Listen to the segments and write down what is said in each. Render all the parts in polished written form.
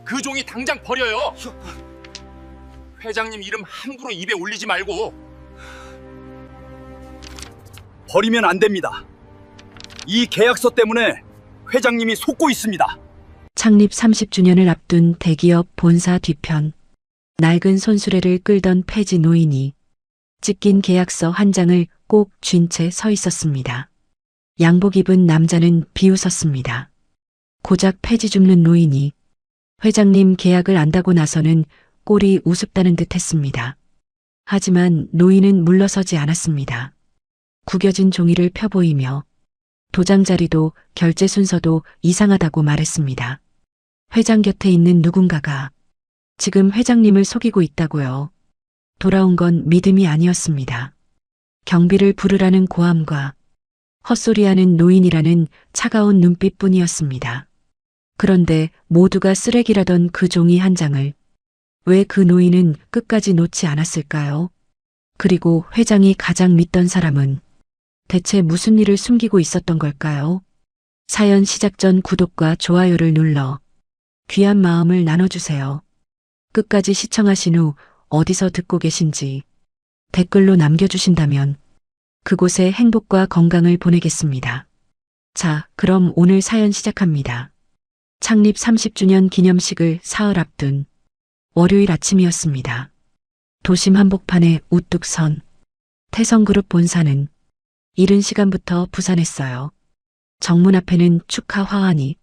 그 종이 당장 버려요. 회장님 이름 함부로 입에 올리지 말고. 버리면 안 됩니다. 이 계약서 때문에 회장님이 속고 있습니다. 창립 30주년을 앞둔 대기업 본사 뒤편. 낡은 손수레를 끌던 폐지 노인이 찢긴 계약서 한 장을 꼭 쥔 채 서 있었습니다. 양복 입은 남자는 비웃었습니다. 고작 폐지 줍는 노인이 회장님 계약을 안다고 나서는 꼴이 우습다는 듯 했습니다. 하지만 노인은 물러서지 않았습니다. 구겨진 종이를 펴보이며 도장 자리도 결제 순서도 이상하다고 말했습니다. 회장 곁에 있는 누군가가 지금 회장님을 속이고 있다고요. 돌아온 건 믿음이 아니었습니다. 경비를 부르라는 고함과 헛소리하는 노인이라는 차가운 눈빛뿐이었습니다. 그런데 모두가 쓰레기라던 그 종이 한 장을 왜 그 노인은 끝까지 놓지 않았을까요? 그리고 회장이 가장 믿던 사람은 대체 무슨 일을 숨기고 있었던 걸까요? 사연 시작 전 구독과 좋아요를 눌러 귀한 마음을 나눠주세요. 끝까지 시청하신 후 어디서 듣고 계신지 댓글로 남겨주신다면 그곳에 행복과 건강을 보내겠습니다. 자, 그럼 오늘 사연 시작합니다. 창립 30주년 기념식을 사흘 앞둔 월요일 아침이었습니다. 도심 한복판에 우뚝 선 태성그룹 본사는 이른 시간부터 부산했어요. 정문 앞에는 축하 화환이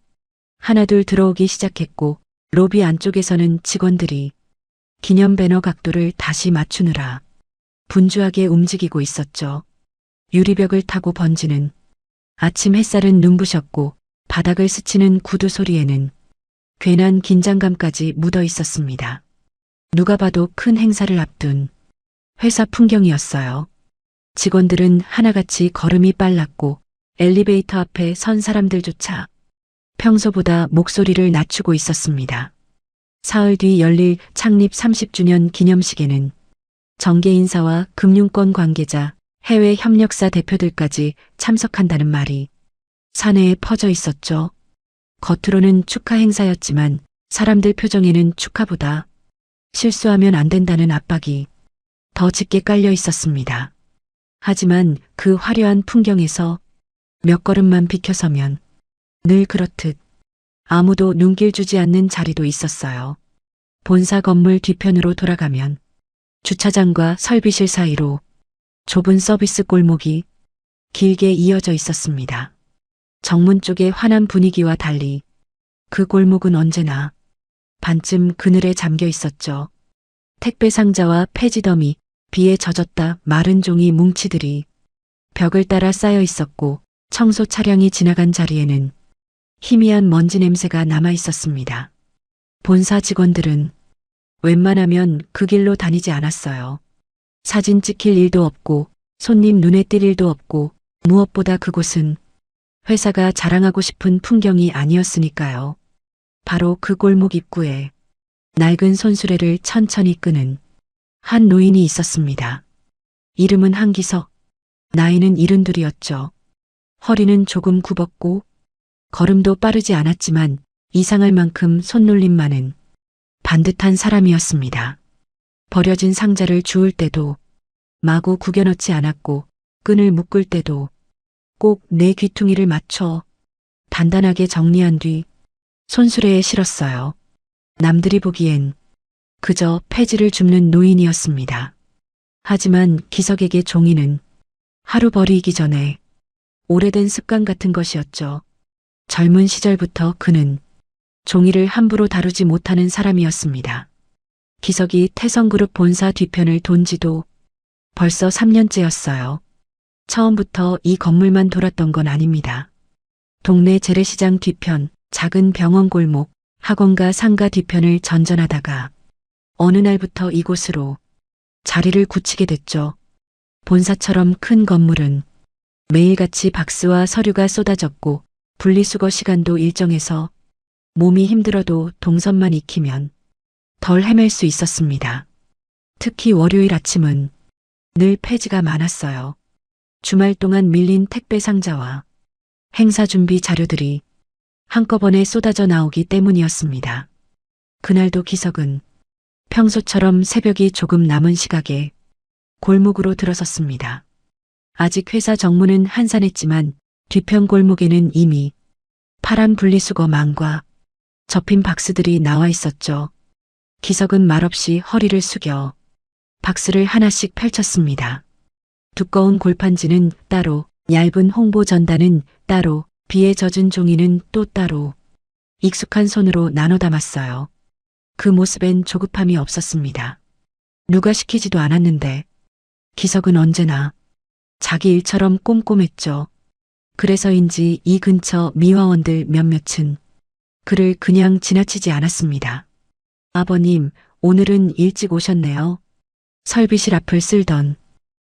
하나둘 들어오기 시작했고 로비 안쪽에서는 직원들이 기념 배너 각도를 다시 맞추느라 분주하게 움직이고 있었죠. 유리벽을 타고 번지는 아침 햇살은 눈부셨고 바닥을 스치는 구두 소리에는 괜한 긴장감까지 묻어 있었습니다. 누가 봐도 큰 행사를 앞둔 회사 풍경이었어요. 직원들은 하나같이 걸음이 빨랐고 엘리베이터 앞에 선 사람들조차 평소보다 목소리를 낮추고 있었습니다. 사흘 뒤 열릴 창립 30주년 기념식에는 정계 인사와 금융권 관계자, 해외 협력사 대표들까지 참석한다는 말이 사내에 퍼져 있었죠. 겉으로는 축하 행사였지만 사람들 표정에는 축하보다 실수하면 안 된다는 압박이 더 짙게 깔려 있었습니다. 하지만 그 화려한 풍경에서 몇 걸음만 비켜서면 늘 그렇듯 아무도 눈길 주지 않는 자리도 있었어요. 본사 건물 뒤편으로 돌아가면 주차장과 설비실 사이로 좁은 서비스 골목이 길게 이어져 있었습니다. 정문 쪽의 환한 분위기와 달리 그 골목은 언제나 반쯤 그늘에 잠겨 있었죠. 택배 상자와 폐지 더미, 비에 젖었다 마른 종이 뭉치들이 벽을 따라 쌓여 있었고 청소 차량이 지나간 자리에는 희미한 먼지 냄새가 남아 있었습니다. 본사 직원들은 웬만하면 그 길로 다니지 않았어요. 사진 찍힐 일도 없고 손님 눈에 띌 일도 없고 무엇보다 그곳은 회사가 자랑하고 싶은 풍경이 아니었으니까요. 바로 그 골목 입구에 낡은 손수레를 천천히 끄는 한 노인이 있었습니다. 이름은 한기석, 나이는 72였죠. 허리는 조금 굽었고 걸음도 빠르지 않았지만 이상할 만큼 손놀림만은 반듯한 사람이었습니다. 버려진 상자를 주울 때도 마구 구겨넣지 않았고 끈을 묶을 때도 꼭 내 귀퉁이를 맞춰 단단하게 정리한 뒤 손수레에 실었어요. 남들이 보기엔 그저 폐지를 줍는 노인이었습니다. 하지만 기석에게 종이는 하루 버리기 전에 오래된 습관 같은 것이었죠. 젊은 시절부터 그는 종이를 함부로 다루지 못하는 사람이었습니다. 기석이 태성그룹 본사 뒤편을 돈 지도 벌써 3년째였어요. 처음부터 이 건물만 돌았던 건 아닙니다. 동네 재래시장 뒤편, 작은 병원 골목, 학원과 상가 뒤편을 전전하다가 어느 날부터 이곳으로 자리를 굳히게 됐죠. 본사처럼 큰 건물은 매일같이 박스와 서류가 쏟아졌고 분리수거 시간도 일정해서 몸이 힘들어도 동선만 익히면 덜 헤맬 수 있었습니다. 특히 월요일 아침은 늘 폐지가 많았어요. 주말 동안 밀린 택배 상자와 행사 준비 자료들이 한꺼번에 쏟아져 나오기 때문이었습니다. 그날도 기석은 평소처럼 새벽이 조금 남은 시각에 골목으로 들어섰습니다. 아직 회사 정문은 한산했지만 뒤편 골목에는 이미 파란 분리수거 망과 접힌 박스들이 나와 있었죠. 기석은 말없이 허리를 숙여 박스를 하나씩 펼쳤습니다. 두꺼운 골판지는 따로, 얇은 홍보 전단은 따로, 비에 젖은 종이는 또 따로 익숙한 손으로 나눠 담았어요. 그 모습엔 조급함이 없었습니다. 누가 시키지도 않았는데 기석은 언제나 자기 일처럼 꼼꼼했죠. 그래서인지 이 근처 미화원들 몇몇은 그를 그냥 지나치지 않았습니다. 아버님, 오늘은 일찍 오셨네요. 설비실 앞을 쓸던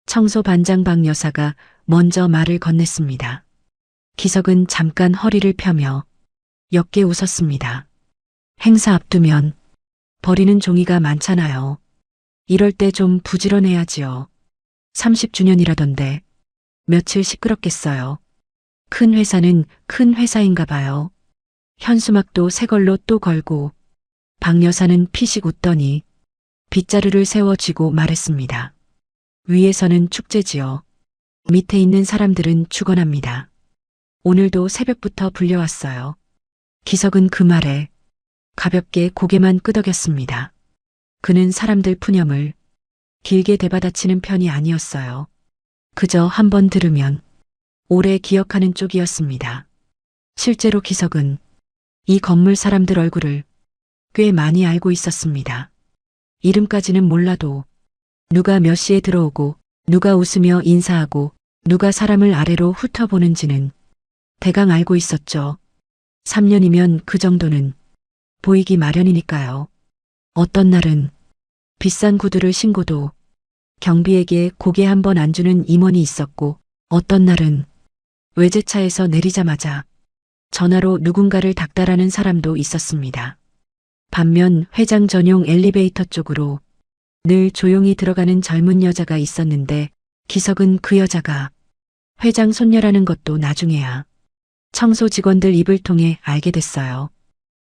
청소 반장방 여사가 먼저 말을 건넸습니다. 기석은 잠깐 허리를 펴며 옅게 웃었습니다. 행사 앞두면 버리는 종이가 많잖아요. 이럴 때 좀 부지런해야지요. 30주년이라던데 며칠 시끄럽겠어요. 큰 회사는 큰 회사인가 봐요. 현수막도 새 걸로 또 걸고 박 여사는 피식 웃더니 빗자루를 세워 쥐고 말했습니다. 위에서는 축제지요. 밑에 있는 사람들은 죽어납니다. 오늘도 새벽부터 불려왔어요. 기석은 그 말에 가볍게 고개만 끄덕였습니다. 그는 사람들 푸념을 길게 되받아치는 편이 아니었어요. 그저 한번 들으면 오래 기억하는 쪽이었습니다. 실제로 기석은 이 건물 사람들 얼굴을 꽤 많이 알고 있었습니다. 이름까지는 몰라도 누가 몇 시에 들어오고 누가 웃으며 인사하고 누가 사람을 아래로 훑어보는지는 대강 알고 있었죠. 3년이면 그 정도는 보이기 마련이니까요. 어떤 날은 비싼 구두를 신고도 경비에게 고개 한번 안 주는 임원이 있었고 어떤 날은 외제차에서 내리자마자 전화로 누군가를 닥달하는 사람도 있었습니다. 반면 회장 전용 엘리베이터 쪽으로 늘 조용히 들어가는 젊은 여자가 있었는데 기석은 그 여자가 회장 손녀라는 것도 나중에야 청소 직원들 입을 통해 알게 됐어요.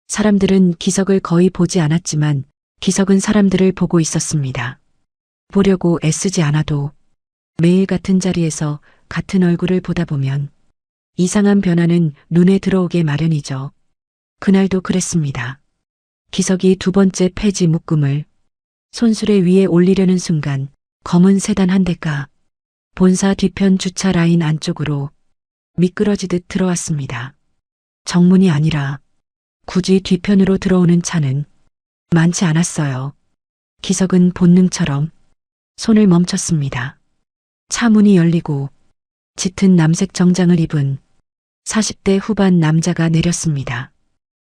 사람들은 기석을 거의 보지 않았지만 기석은 사람들을 보고 있었습니다. 보려고 애쓰지 않아도 매일 같은 자리에서 같은 얼굴을 보다 보면 이상한 변화는 눈에 들어오게 마련이죠. 그날도 그랬습니다. 기석이 두 번째 폐지 묶음을 손수레 위에 올리려는 순간 검은 세단 한 대가 본사 뒤편 주차 라인 안쪽으로 미끄러지듯 들어왔습니다. 정문이 아니라 굳이 뒤편으로 들어오는 차는 많지 않았어요. 기석은 본능처럼 손을 멈췄습니다. 차 문이 열리고 짙은 남색 정장을 입은 40대 후반 남자가 내렸습니다.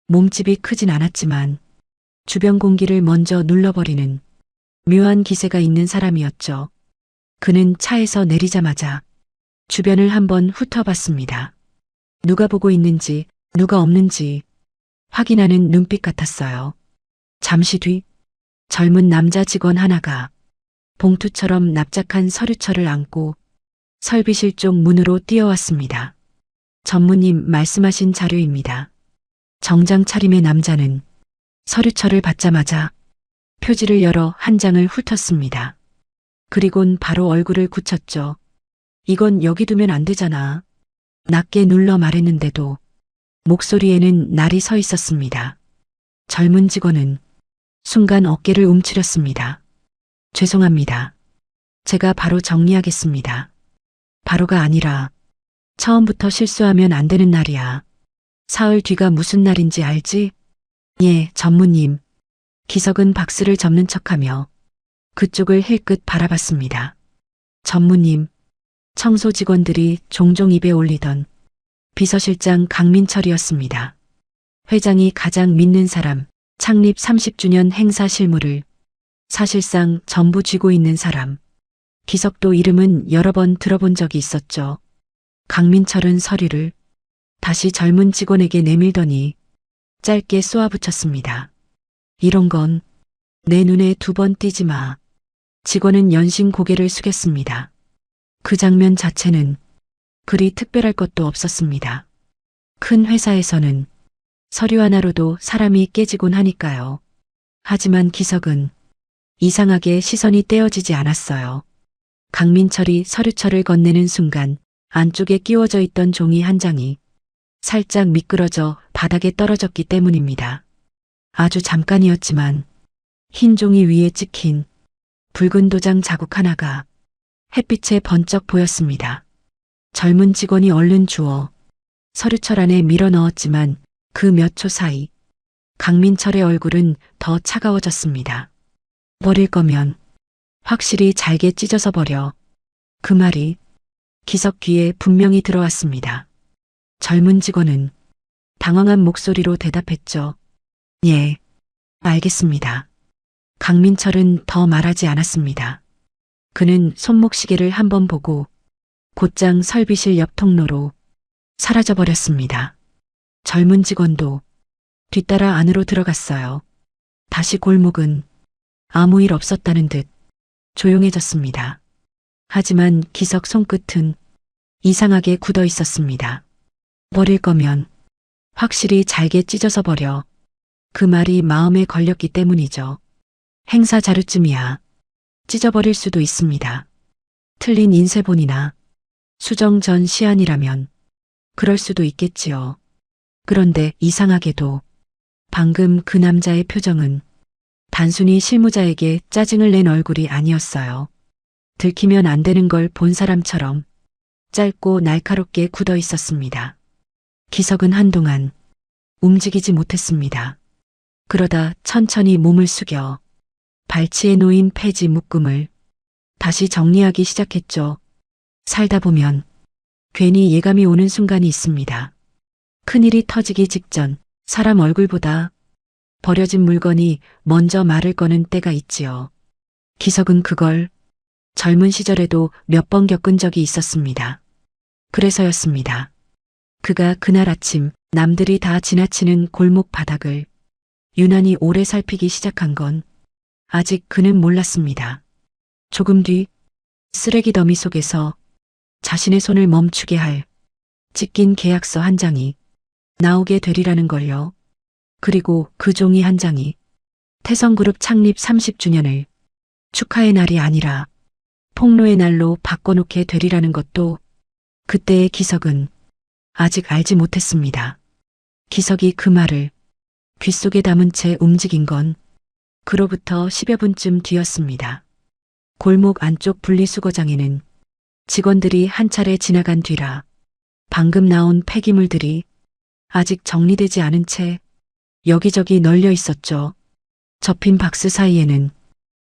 몸집이 크진 않았지만 주변 공기를 먼저 눌러버리는 묘한 기세가 있는 사람이었죠. 그는 차에서 내리자마자 주변을 한번 훑어봤습니다. 누가 보고 있는지 누가 없는지 확인하는 눈빛 같았어요. 잠시 뒤 젊은 남자 직원 하나가 봉투처럼 납작한 서류철을 안고 설비실 쪽 문으로 뛰어왔습니다. 전무님 말씀하신 자료입니다. 정장 차림의 남자는 서류철을 받자마자 표지를 열어 한 장을 훑었습니다. 그리곤 바로 얼굴을 굳혔죠. 이건 여기 두면 안 되잖아. 낮게 눌러 말했는데도 목소리에는 날이 서 있었습니다. 젊은 직원은 순간 어깨를 움츠렸습니다. 죄송합니다. 제가 바로 정리하겠습니다. 바로가 아니라 처음부터 실수하면 안 되는 날이야. 사흘 뒤가 무슨 날인지 알지? 예, 전무님. 기석은 박스를 접는 척하며 그쪽을 힐끗 바라봤습니다. 전무님, 청소 직원들이 종종 입에 올리던 비서실장 강민철이었습니다. 회장이 가장 믿는 사람, 창립 30주년 행사 실무를 사실상 전부 쥐고 있는 사람. 기석도 이름은 여러 번 들어본 적이 있었죠. 강민철은 서류를 다시 젊은 직원에게 내밀더니 짧게 쏘아붙였습니다. 이런 건 내 눈에 두 번 띄지 마. 직원은 연신 고개를 숙였습니다. 그 장면 자체는 그리 특별할 것도 없었습니다. 큰 회사에서는 서류 하나로도 사람이 깨지곤 하니까요. 하지만 기석은 이상하게 시선이 떼어지지 않았어요. 강민철이 서류철을 건네는 순간 안쪽에 끼워져 있던 종이 한 장이 살짝 미끄러져 바닥에 떨어졌기 때문입니다. 아주 잠깐이었지만 흰 종이 위에 찍힌 붉은 도장 자국 하나가 햇빛에 번쩍 보였습니다. 젊은 직원이 얼른 주워 서류철 안에 밀어 넣었지만 그 몇 초 사이 강민철의 얼굴은 더 차가워졌습니다. 버릴 거면 확실히 잘게 찢어서 버려. 그 말이 기석 귀에 분명히 들어왔습니다. 젊은 직원은 당황한 목소리로 대답했죠. 예, 알겠습니다. 강민철은 더 말하지 않았습니다. 그는 손목시계를 한번 보고 곧장 설비실 옆 통로로 사라져버렸습니다. 젊은 직원도 뒤따라 안으로 들어갔어요. 다시 골목은 아무 일 없었다는 듯 조용해졌습니다. 하지만 기석 손끝은 이상하게 굳어 있었습니다. 버릴 거면 확실히 잘게 찢어서 버려. 그 말이 마음에 걸렸기 때문이죠. 행사 자료쯤이야 찢어버릴 수도 있습니다. 틀린 인쇄본이나 수정 전 시안이라면 그럴 수도 있겠지요. 그런데 이상하게도 방금 그 남자의 표정은 단순히 실무자에게 짜증을 낸 얼굴이 아니었어요. 들키면 안 되는 걸 본 사람처럼 짧고 날카롭게 굳어 있었습니다. 기석은 한동안 움직이지 못했습니다. 그러다 천천히 몸을 숙여 발치에 놓인 폐지 묶음을 다시 정리하기 시작했죠. 살다 보면 괜히 예감이 오는 순간이 있습니다. 큰일이 터지기 직전 사람 얼굴보다 버려진 물건이 먼저 말을 거는 때가 있지요. 기석은 그걸 젊은 시절에도 몇 번 겪은 적이 있었습니다. 그래서였습니다. 그가 그날 아침 남들이 다 지나치는 골목 바닥을 유난히 오래 살피기 시작한 건 아직 그는 몰랐습니다. 조금 뒤 쓰레기 더미 속에서 자신의 손을 멈추게 할 찢긴 계약서 한 장이 나오게 되리라는 걸요. 그리고 그 종이 한 장이 태성그룹 창립 30주년을 축하의 날이 아니라 폭로의 날로 바꿔놓게 되리라는 것도 그때의 기석은 아직 알지 못했습니다. 기석이 그 말을 귓속에 담은 채 움직인 건 그로부터 10여 분쯤 뒤였습니다. 골목 안쪽 분리수거장에는 직원들이 한 차례 지나간 뒤라 방금 나온 폐기물들이 아직 정리되지 않은 채 여기저기 널려 있었죠. 접힌 박스 사이에는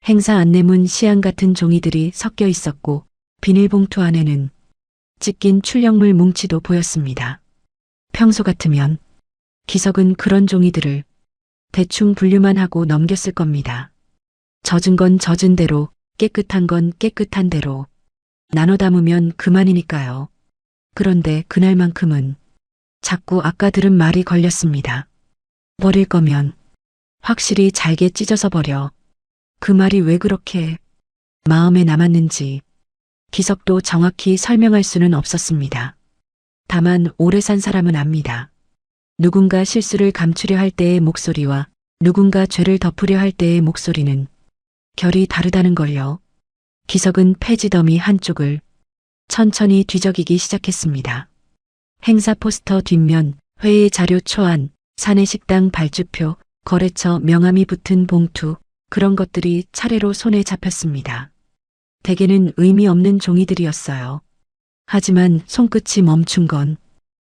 행사 안내문 시안 같은 종이들이 섞여 있었고 비닐봉투 안에는 찢긴 출력물 뭉치도 보였습니다. 평소 같으면 기석은 그런 종이들을 대충 분류만 하고 넘겼을 겁니다. 젖은 건 젖은 대로, 깨끗한 건 깨끗한 대로 나눠 담으면 그만이니까요. 그런데 그날만큼은 자꾸 아까 들은 말이 걸렸습니다. 버릴 거면 확실히 잘게 찢어서 버려. 그 말이 왜 그렇게 마음에 남았는지 기석도 정확히 설명할 수는 없었습니다. 다만 오래 산 사람은 압니다. 누군가 실수를 감추려 할 때의 목소리와 누군가 죄를 덮으려 할 때의 목소리는 결이 다르다는 걸요. 기석은 폐지 더미 한쪽을 천천히 뒤적이기 시작했습니다. 행사 포스터 뒷면, 회의 자료 초안, 사내 식당 발주표, 거래처 명함이 붙은 봉투, 그런 것들이 차례로 손에 잡혔습니다. 대개는 의미 없는 종이들이었어요. 하지만 손끝이 멈춘 건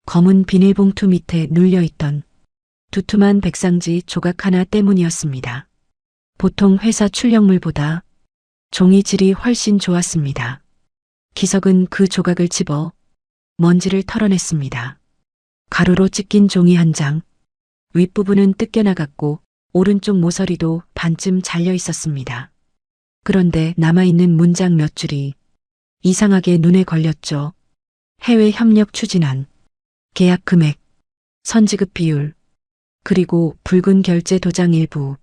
검은 비닐봉투 밑에 눌려있던 두툼한 백상지 조각 하나 때문이었습니다. 보통 회사 출력물보다 종이 질이 훨씬 좋았습니다. 기석은 그 조각을 집어 먼지를 털어냈습니다. 가로로 찢긴 종이 한 장, 윗부분은 뜯겨나갔고 오른쪽 모서리도 반쯤 잘려 있었습니다. 그런데 남아있는 문장 몇 줄이 이상하게 눈에 걸렸죠. 해외 협력 추진안, 계약 금액, 선지급 비율, 그리고 붉은 결제 도장 일부.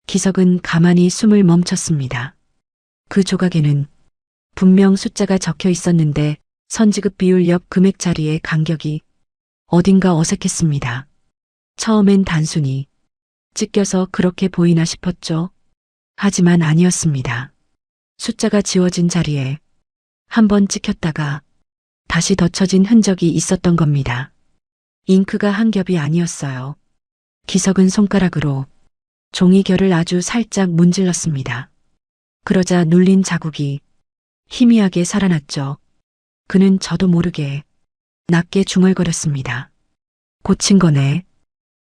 기석은 가만히 숨을 멈췄습니다. 그 조각에는 분명 숫자가 적혀 있었는데 선지급 비율 옆 금액 자리의 간격이 어딘가 어색했습니다. 처음엔 단순히 찢겨서 그렇게 보이나 싶었죠. 하지만 아니었습니다. 숫자가 지워진 자리에 한 번 찍혔다가 다시 덧쳐진 흔적이 있었던 겁니다. 잉크가 한 겹이 아니었어요. 기석은 손가락으로 종이결을 아주 살짝 문질렀습니다. 그러자 눌린 자국이 희미하게 살아났죠. 그는 저도 모르게 낮게 중얼거렸습니다. 고친 거네.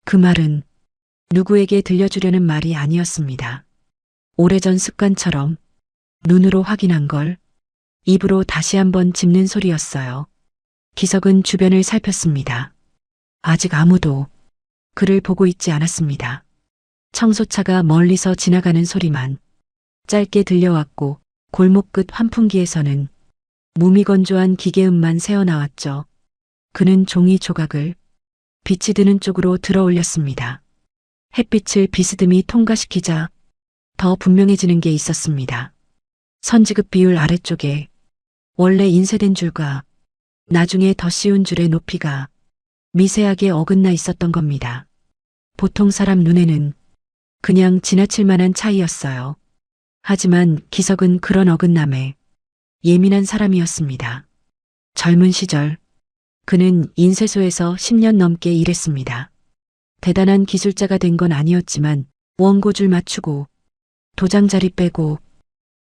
그 말은 누구에게 들려주려는 말이 아니었습니다. 오래전 습관처럼 눈으로 확인한 걸 입으로 다시 한번 짚는 소리였어요. 기석은 주변을 살폈습니다. 아직 아무도 그를 보고 있지 않았습니다. 청소차가 멀리서 지나가는 소리만 짧게 들려왔고 골목 끝 환풍기에서는 무미건조한 기계음만 새어나왔죠. 그는 종이 조각을 빛이 드는 쪽으로 들어 올렸습니다. 햇빛을 비스듬히 통과시키자 더 분명해지는 게 있었습니다. 선지급 비율 아래쪽에 원래 인쇄된 줄과 나중에 덧씌운 줄의 높이가 미세하게 어긋나 있었던 겁니다. 보통 사람 눈에는 그냥 지나칠 만한 차이였어요. 하지만 기석은 그런 어긋남에 예민한 사람이었습니다. 젊은 시절 그는 인쇄소에서 10년 넘게 일했습니다. 대단한 기술자가 된 건 아니었지만 원고줄 맞추고 도장자리 빼고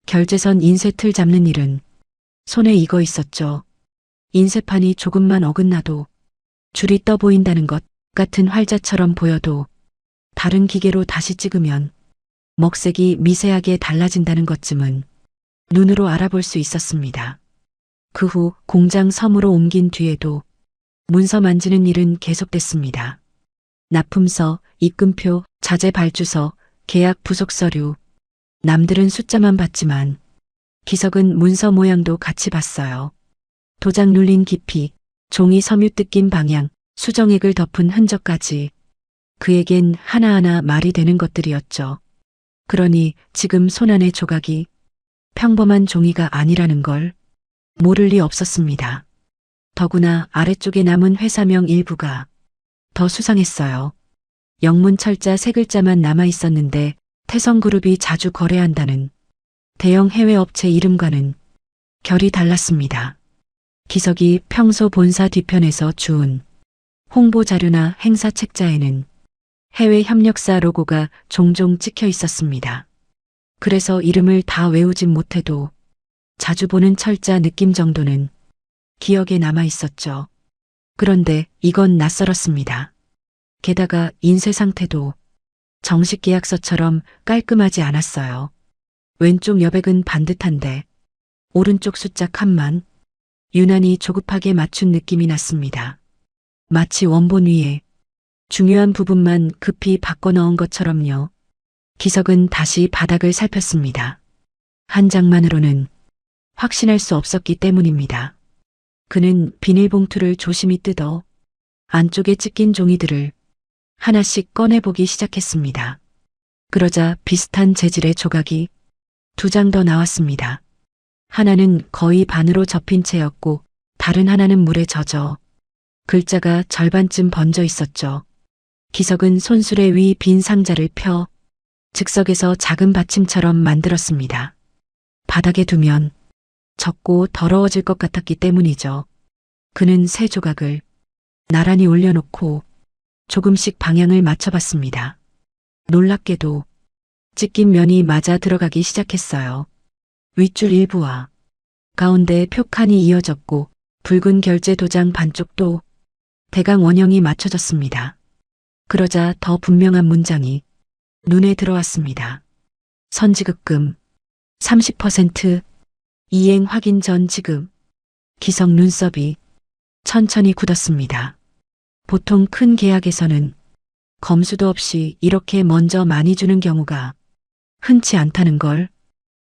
결제선 인쇄 틀 잡는 일은 손에 익어 있었죠. 인쇄판이 조금만 어긋나도 줄이 떠 보인다는 것 같은 활자처럼 보여도 다른 기계로 다시 찍으면 먹색이 미세하게 달라진다는 것쯤은 눈으로 알아볼 수 있었습니다. 그 후 공장 섬으로 옮긴 뒤에도 문서 만지는 일은 계속됐습니다. 납품서, 입금표, 자재 발주서, 계약 부속 서류. 남들은 숫자만 봤지만 기석은 문서 모양도 같이 봤어요. 도장 눌린 깊이, 종이 섬유 뜯긴 방향, 수정액을 덮은 흔적까지 그에겐 하나하나 말이 되는 것들이었죠. 그러니 지금 손안의 조각이 평범한 종이가 아니라는 걸 모를 리 없었습니다. 더구나 아래쪽에 남은 회사명 일부가 더 수상했어요. 영문 철자 3글자만 남아 있었는데 태성그룹이 자주 거래한다는 대형 해외 업체 이름과는 결이 달랐습니다. 기석이 평소 본사 뒤편에서 주운 홍보 자료나 행사 책자에는 해외 협력사 로고가 종종 찍혀 있었습니다. 그래서 이름을 다 외우진 못해도 자주 보는 철자 느낌 정도는 기억에 남아 있었죠. 그런데 이건 낯설었습니다. 게다가 인쇄 상태도 정식 계약서처럼 깔끔하지 않았어요. 왼쪽 여백은 반듯한데 오른쪽 숫자 칸만 유난히 조급하게 맞춘 느낌이 났습니다. 마치 원본 위에 중요한 부분만 급히 바꿔 넣은 것처럼요. 기석은 다시 바닥을 살폈습니다. 한 장만으로는 확신할 수 없었기 때문입니다. 그는 비닐봉투를 조심히 뜯어 안쪽에 찢긴 종이들을 하나씩 꺼내보기 시작했습니다. 그러자 비슷한 재질의 조각이 2장 더 나왔습니다. 하나는 거의 반으로 접힌 채였고 다른 하나는 물에 젖어 글자가 절반쯤 번져 있었죠. 기석은 손수레 위 빈 상자를 펴 즉석에서 작은 받침처럼 만들었습니다. 바닥에 두면 젖고 더러워질 것 같았기 때문이죠. 그는 새 조각을 나란히 올려놓고 조금씩 방향을 맞춰봤습니다. 놀랍게도 찢긴 면이 맞아 들어가기 시작했어요. 윗줄 일부와 가운데 표칸이 이어졌고 붉은 결제 도장 반쪽도 대강 원형이 맞춰졌습니다. 그러자 더 분명한 문장이 눈에 들어왔습니다. 선지급금 30% 이행 확인 전 지급. 기석 눈썹이 천천히 굳었습니다. 보통 큰 계약에서는 검수도 없이 이렇게 먼저 많이 주는 경우가 흔치 않다는 걸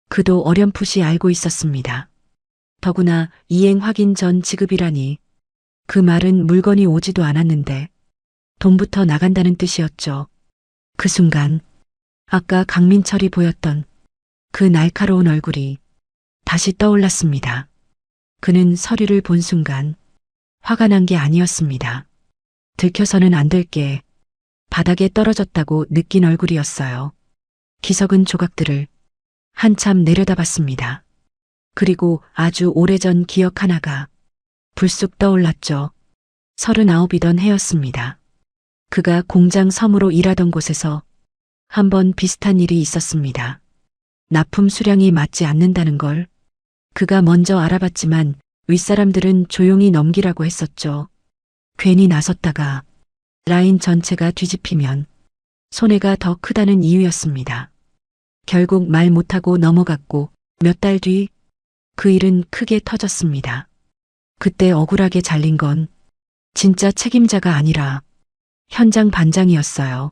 그도 어렴풋이 알고 있었습니다. 더구나 이행 확인 전 지급이라니 그 말은 물건이 오지도 않았는데 돈부터 나간다는 뜻이었죠. 그 순간 아까 강민철이 보였던 그 날카로운 얼굴이 다시 떠올랐습니다. 그는 서류를 본 순간 화가 난 게 아니었습니다. 들켜서는 안 될 게 바닥에 떨어졌다고 느낀 얼굴이었어요. 기석은 조각들을 한참 내려다봤습니다. 그리고 아주 오래전 기억 하나가 불쑥 떠올랐죠. 39이던 해였습니다. 그가 공장 섬으로 일하던 곳에서 한번 비슷한 일이 있었습니다. 납품 수량이 맞지 않는다는 걸 그가 먼저 알아봤지만 윗사람들은 조용히 넘기라고 했었죠. 괜히 나섰다가 라인 전체가 뒤집히면 손해가 더 크다는 이유였습니다. 결국 말 못하고 넘어갔고 몇 달 뒤 그 일은 크게 터졌습니다. 그때 억울하게 잘린 건 진짜 책임자가 아니라 현장 반장이었어요.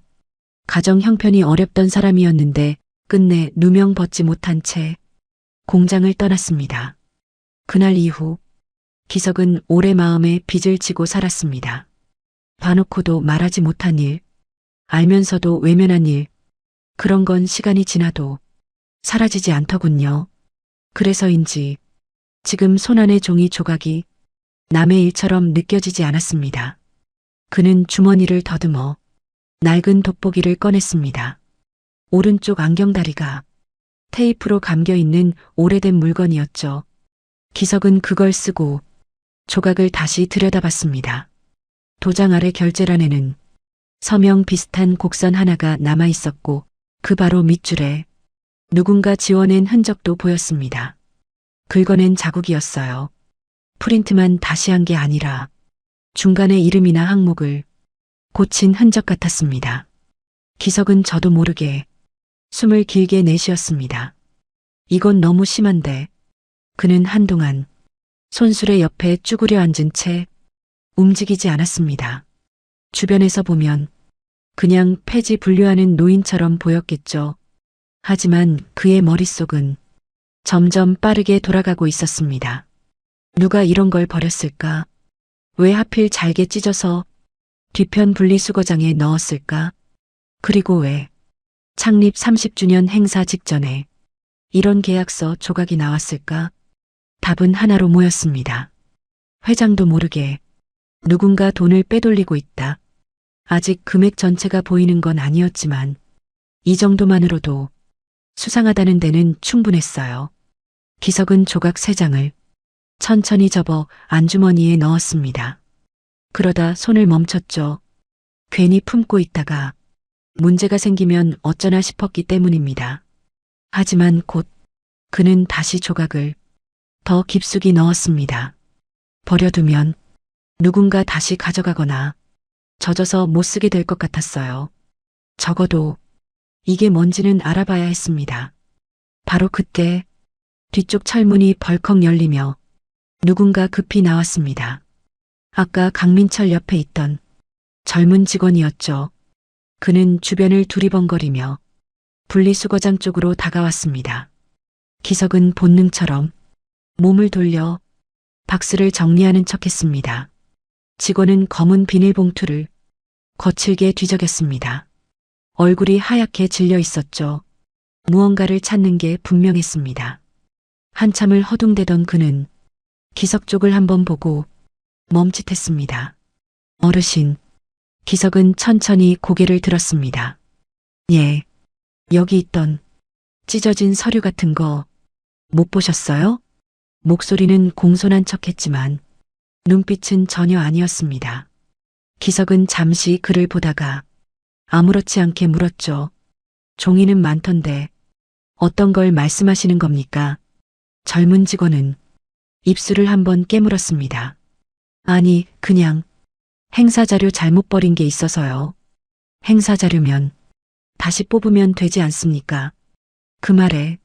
가정 형편이 어렵던 사람이었는데 끝내 누명 벗지 못한 채 공장을 떠났습니다. 그날 이후 기석은 오래 마음에 빚을 지고 살았습니다. 봐놓고도 말하지 못한 일, 알면서도 외면한 일, 그런 건 시간이 지나도 사라지지 않더군요. 그래서인지 지금 손안의 종이 조각이 남의 일처럼 느껴지지 않았습니다. 그는 주머니를 더듬어 낡은 돋보기를 꺼냈습니다. 오른쪽 안경다리가 테이프로 감겨있는 오래된 물건이었죠. 기석은 그걸 쓰고 조각을 다시 들여다봤습니다. 도장 아래 결제란에는 서명 비슷한 곡선 하나가 남아 있었고 그 바로 밑줄에 누군가 지워낸 흔적도 보였습니다. 긁어낸 자국이었어요. 프린트만 다시 한 게 아니라 중간에 이름이나 항목을 고친 흔적 같았습니다. 기석은 저도 모르게 숨을 길게 내쉬었습니다. 이건 너무 심한데 그는 한동안 손수레 옆에 쭈그려 앉은 채 움직이지 않았습니다. 주변에서 보면 그냥 폐지 분류하는 노인처럼 보였겠죠. 하지만 그의 머릿속은 점점 빠르게 돌아가고 있었습니다. 누가 이런 걸 버렸을까? 왜 하필 잘게 찢어서 뒤편 분리수거장에 넣었을까? 그리고 왜 창립 30주년 행사 직전에 이런 계약서 조각이 나왔을까? 답은 하나로 모였습니다. 회장도 모르게 누군가 돈을 빼돌리고 있다. 아직 금액 전체가 보이는 건 아니었지만 이 정도만으로도 수상하다는 데는 충분했어요. 기석은 조각 3장을 천천히 접어 안주머니에 넣었습니다. 그러다 손을 멈췄죠. 괜히 품고 있다가 문제가 생기면 어쩌나 싶었기 때문입니다. 하지만 곧 그는 다시 조각을 더 깊숙이 넣었습니다. 버려두면 누군가 다시 가져가거나 젖어서 못 쓰게 될 것 같았어요. 적어도 이게 뭔지는 알아봐야 했습니다. 바로 그때 뒤쪽 철문이 벌컥 열리며 누군가 급히 나왔습니다. 아까 강민철 옆에 있던 젊은 직원이었죠. 그는 주변을 두리번거리며 분리수거장 쪽으로 다가왔습니다. 기석은 본능처럼 몸을 돌려 박스를 정리하는 척했습니다. 직원은 검은 비닐봉투를 거칠게 뒤적였습니다. 얼굴이 하얗게 질려 있었죠. 무언가를 찾는 게 분명했습니다. 한참을 허둥대던 그는 기석 쪽을 한번 보고 멈칫했습니다. 어르신, 기석은 천천히 고개를 들었습니다. 예, 여기 있던 찢어진 서류 같은 거 못 보셨어요? 목소리는 공손한 척했지만 눈빛은 전혀 아니었습니다. 기석은 잠시 그를 보다가 아무렇지 않게 물었죠. 종이는 많던데 어떤 걸 말씀하시는 겁니까? 젊은 직원은 입술을 한번 깨물었습니다. 아니, 그냥 행사자료 잘못 버린 게 있어서요. 행사자료면 다시 뽑으면 되지 않습니까? 그 말에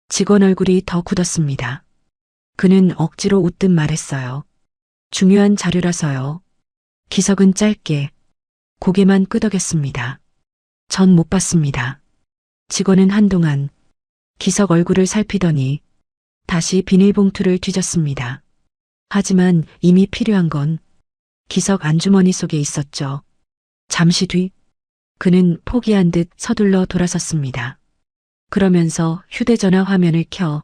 직원 얼굴이 더 굳었습니다. 그는 억지로 웃듯 말했어요. 중요한 자료라서요. 기석은 짧게 고개만 끄덕였습니다. 전 못 봤습니다. 직원은 한동안 기석 얼굴을 살피더니 다시 비닐봉투를 뒤졌습니다. 하지만 이미 필요한 건 기석 안주머니 속에 있었죠. 잠시 뒤 그는 포기한 듯 서둘러 돌아섰습니다. 그러면서 휴대전화 화면을 켜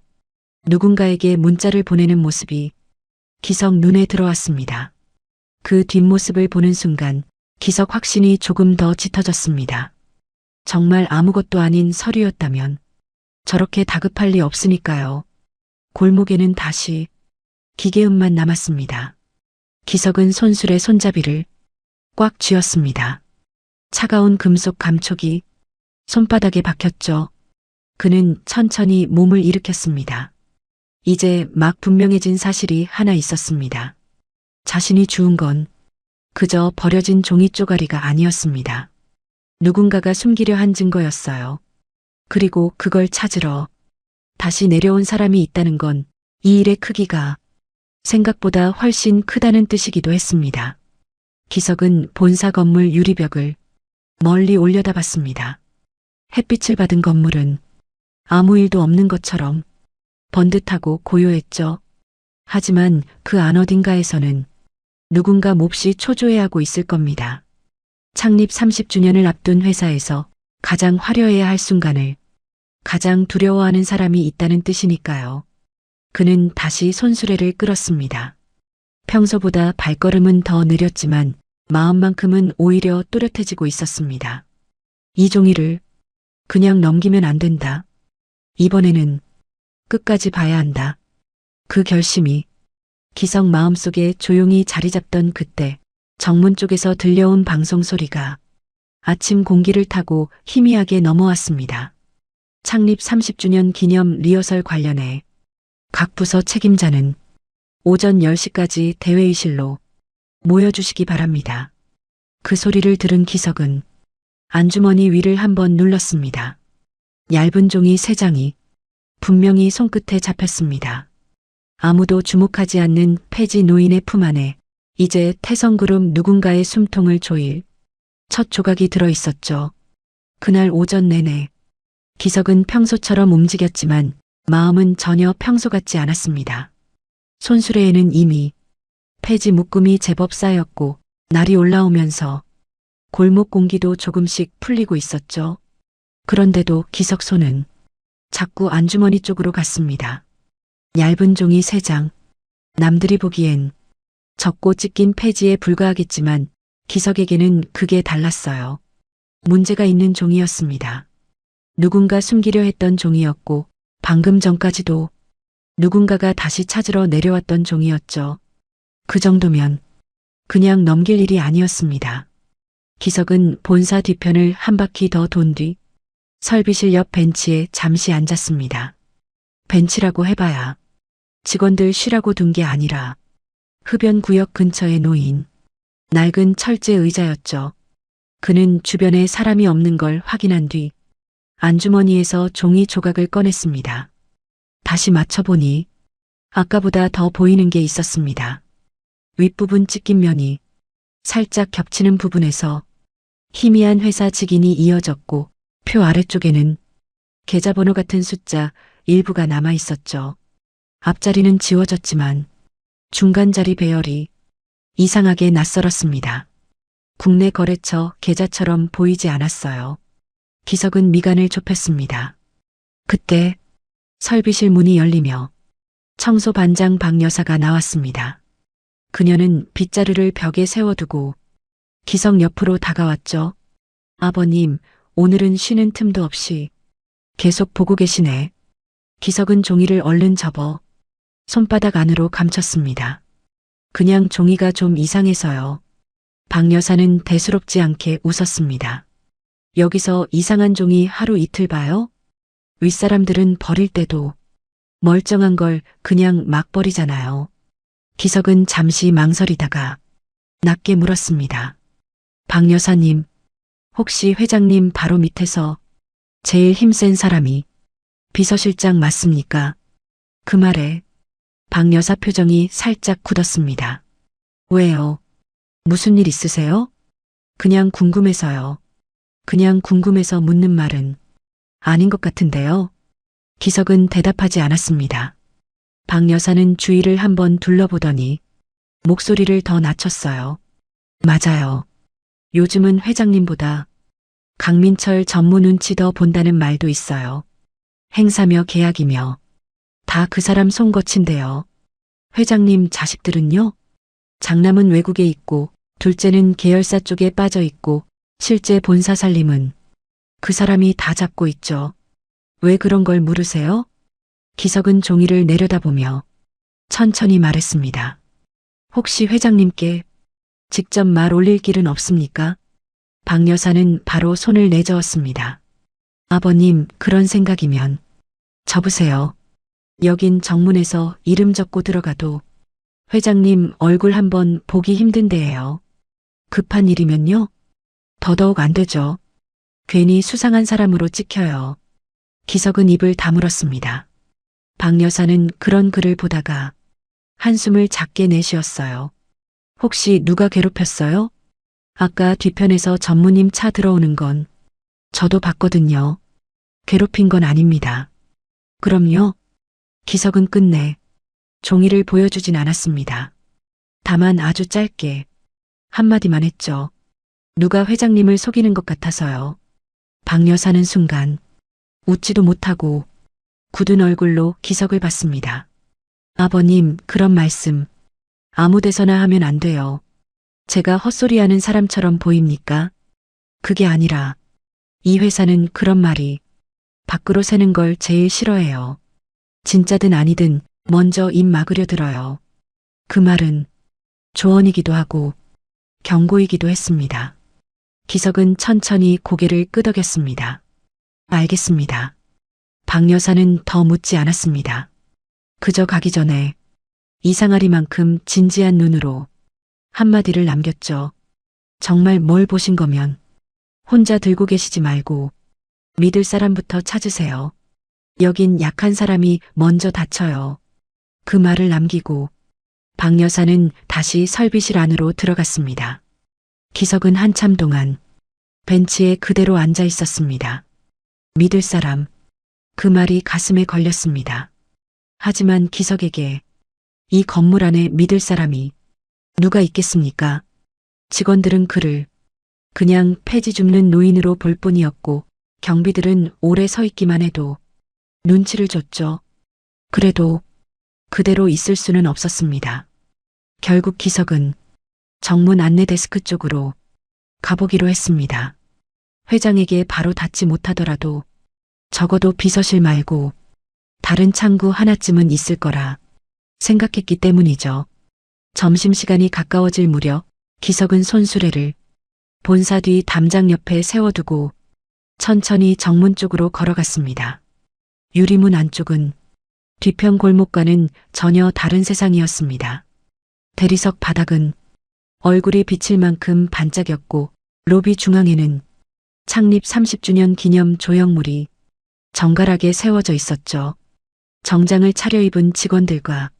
누군가에게 문자를 보내는 모습이 기석 눈에 들어왔습니다. 그 뒷모습을 보는 순간 기석 확신이 조금 더 짙어졌습니다. 정말 아무것도 아닌 서류였다면 저렇게 다급할 리 없으니까요. 골목에는 다시 기계음만 남았습니다. 기석은 손술의 손잡이를 꽉 쥐었습니다. 차가운 금속 감촉이 손바닥에 박혔죠. 그는 천천히 몸을 일으켰습니다. 이제 막 분명해진 사실이 하나 있었습니다. 자신이 주운 건 그저 버려진 종이 쪼가리가 아니었습니다. 누군가가 숨기려 한 증거였어요. 그리고 그걸 찾으러 다시 내려온 사람이 있다는 건 이 일의 크기가 생각보다 훨씬 크다는 뜻이기도 했습니다. 기석은 본사 건물 유리벽을 멀리 올려다봤습니다. 햇빛을 받은 건물은 아무 일도 없는 것처럼 번듯하고 고요했죠. 하지만 그 안 어딘가에서는 누군가 몹시 초조해하고 있을 겁니다. 창립 30주년을 앞둔 회사에서 가장 화려해야 할 순간을 가장 두려워하는 사람이 있다는 뜻이니까요. 그는 다시 손수레를 끌었습니다. 평소보다 발걸음은 더 느렸지만 마음만큼은 오히려 또렷해지고 있었습니다. 이 종이를 그냥 넘기면 안 된다. 이번에는 끝까지 봐야 한다. 그 결심이 기석 마음속에 조용히 자리 잡던 그때 정문 쪽에서 들려온 방송 소리가 아침 공기를 타고 희미하게 넘어왔습니다. 창립 30주년 기념 리허설 관련해 각 부서 책임자는 오전 10시까지 대회의실로 모여주시기 바랍니다. 그 소리를 들은 기석은 안주머니 위를 한번 눌렀습니다. 얇은 종이 3장이 분명히 손끝에 잡혔습니다. 아무도 주목하지 않는 폐지 노인의 품 안에 이제 태성그룹 누군가의 숨통을 조일 첫 조각이 들어있었죠. 그날 오전 내내 기석은 평소처럼 움직였지만 마음은 전혀 평소 같지 않았습니다. 손수레에는 이미 폐지 묶음이 제법 쌓였고 날이 올라오면서 골목 공기도 조금씩 풀리고 있었죠. 그런데도 기석 손은 자꾸 안주머니 쪽으로 갔습니다. 얇은 종이 3장. 남들이 보기엔 적고 찢긴 폐지에 불과하겠지만 기석에게는 그게 달랐어요. 문제가 있는 종이였습니다. 누군가 숨기려 했던 종이었고 방금 전까지도 누군가가 다시 찾으러 내려왔던 종이었죠. 그 정도면 그냥 넘길 일이 아니었습니다. 기석은 본사 뒤편을 한 바퀴 더 돈 뒤 설비실 옆 벤치에 잠시 앉았습니다. 벤치라고 해봐야 직원들 쉬라고 둔 게 아니라 흡연 구역 근처에 놓인 낡은 철제 의자였죠. 그는 주변에 사람이 없는 걸 확인한 뒤 안주머니에서 종이 조각을 꺼냈습니다. 다시 맞춰보니 아까보다 더 보이는 게 있었습니다. 윗부분 찢긴 면이 살짝 겹치는 부분에서 희미한 회사 직인이 이어졌고 표 아래쪽에는 계좌번호 같은 숫자 일부가 남아 있었죠. 앞자리는 지워졌지만 중간 자리 배열이 이상하게 낯설었습니다. 국내 거래처 계좌처럼 보이지 않았어요. 기석은 미간을 좁혔습니다. 그때 설비실 문이 열리며 청소 반장 박 여사가 나왔습니다. 그녀는 빗자루를 벽에 세워두고 기석 옆으로 다가왔죠. 아버님, 오늘은 쉬는 틈도 없이 계속 보고 계시네. 기석은 종이를 얼른 접어 손바닥 안으로 감췄습니다. 그냥 종이가 좀 이상해서요. 박 여사는 대수롭지 않게 웃었습니다. 여기서 이상한 종이 하루 이틀 봐요? 윗사람들은 버릴 때도 멀쩡한 걸 그냥 막 버리잖아요. 기석은 잠시 망설이다가 낮게 물었습니다. 박 여사님, 혹시 회장님 바로 밑에서 제일 힘센 사람이 비서실장 맞습니까? 그 말에 박 여사 표정이 살짝 굳었습니다. 왜요? 무슨 일 있으세요? 그냥 궁금해서요. 그냥 궁금해서 묻는 말은 아닌 것 같은데요. 기석은 대답하지 않았습니다. 박 여사는 주위를 한번 둘러보더니 목소리를 더 낮췄어요. 맞아요. 요즘은 회장님보다 강민철 전무 눈치 더 본다는 말도 있어요. 행사며 계약이며 다 그 사람 손거친데요. 회장님 자식들은요? 장남은 외국에 있고 둘째는 계열사 쪽에 빠져 있고 실제 본사 살림은 그 사람이 다 잡고 있죠. 왜 그런 걸 물으세요? 기석은 종이를 내려다보며 천천히 말했습니다. 혹시 회장님께 직접 말 올릴 길은 없습니까? 박 여사는 바로 손을 내저었습니다. 아버님, 그런 생각이면 접으세요. 여긴 정문에서 이름 적고 들어가도 회장님 얼굴 한번 보기 힘든 데예요. 급한 일이면요? 더더욱 안 되죠. 괜히 수상한 사람으로 찍혀요. 기석은 입을 다물었습니다. 박 여사는 그런 글을 보다가 한숨을 작게 내쉬었어요. 혹시 누가 괴롭혔어요? 아까 뒤편에서 전무님 차 들어오는 건 저도 봤거든요. 괴롭힌 건 아닙니다. 그럼요. 기석은 끝내 종이를 보여주진 않았습니다. 다만 아주 짧게 한마디만 했죠. 누가 회장님을 속이는 것 같아서요. 박 여사는 순간 웃지도 못하고 굳은 얼굴로 기석을 봤습니다. 아버님, 그런 말씀 아무 데서나 하면 안 돼요. 제가 헛소리하는 사람처럼 보입니까? 그게 아니라 이 회사는 그런 말이 밖으로 새는 걸 제일 싫어해요. 진짜든 아니든 먼저 입 막으려 들어요. 그 말은 조언이기도 하고 경고이기도 했습니다. 기석은 천천히 고개를 끄덕였습니다. 알겠습니다. 박 여사는 더 묻지 않았습니다. 그저 가기 전에 이상하리만큼 진지한 눈으로 한마디를 남겼죠. 정말 뭘 보신 거면 혼자 들고 계시지 말고 믿을 사람부터 찾으세요. 여긴 약한 사람이 먼저 다쳐요. 그 말을 남기고 박 여사는 다시 설비실 안으로 들어갔습니다. 기석은 한참 동안 벤치에 그대로 앉아 있었습니다. 믿을 사람, 그 말이 가슴에 걸렸습니다. 하지만 기석에게 이 건물 안에 믿을 사람이 누가 있겠습니까? 직원들은 그를 그냥 폐지 줍는 노인으로 볼 뿐이었고 경비들은 오래 서 있기만 해도 눈치를 줬죠. 그래도 그대로 있을 수는 없었습니다. 결국 기석은 정문 안내 데스크 쪽으로 가보기로 했습니다. 회장에게 바로 닿지 못하더라도 적어도 비서실 말고 다른 창구 하나쯤은 있을 거라 생각했기 때문이죠. 점심시간이 가까워질 무렵 기석은 손수레를 본사 뒤 담장 옆에 세워두고 천천히 정문 쪽으로 걸어갔습니다. 유리문 안쪽은 뒤편 골목과는 전혀 다른 세상이었습니다. 대리석 바닥은 얼굴이 비칠 만큼 반짝였고 로비 중앙에는 창립 30주년 기념 조형물이 정갈하게 세워져 있었죠. 정장을 차려입은 직원들과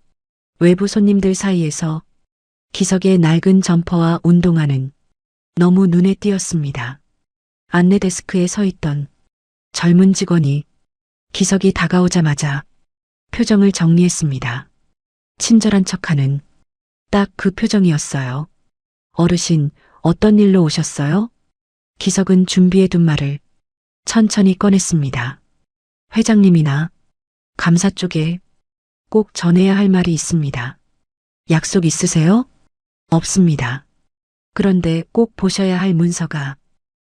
외부 손님들 사이에서 기석의 낡은 점퍼와 운동화는 너무 눈에 띄었습니다. 안내 데스크에 서 있던 젊은 직원이 기석이 다가오자마자 표정을 정리했습니다. 친절한 척하는 딱 그 표정이었어요. 어르신, 어떤 일로 오셨어요? 기석은 준비해둔 말을 천천히 꺼냈습니다. 회장님이나 감사 쪽에 꼭 전해야 할 말이 있습니다. 약속 있으세요? 없습니다. 그런데 꼭 보셔야 할 문서가.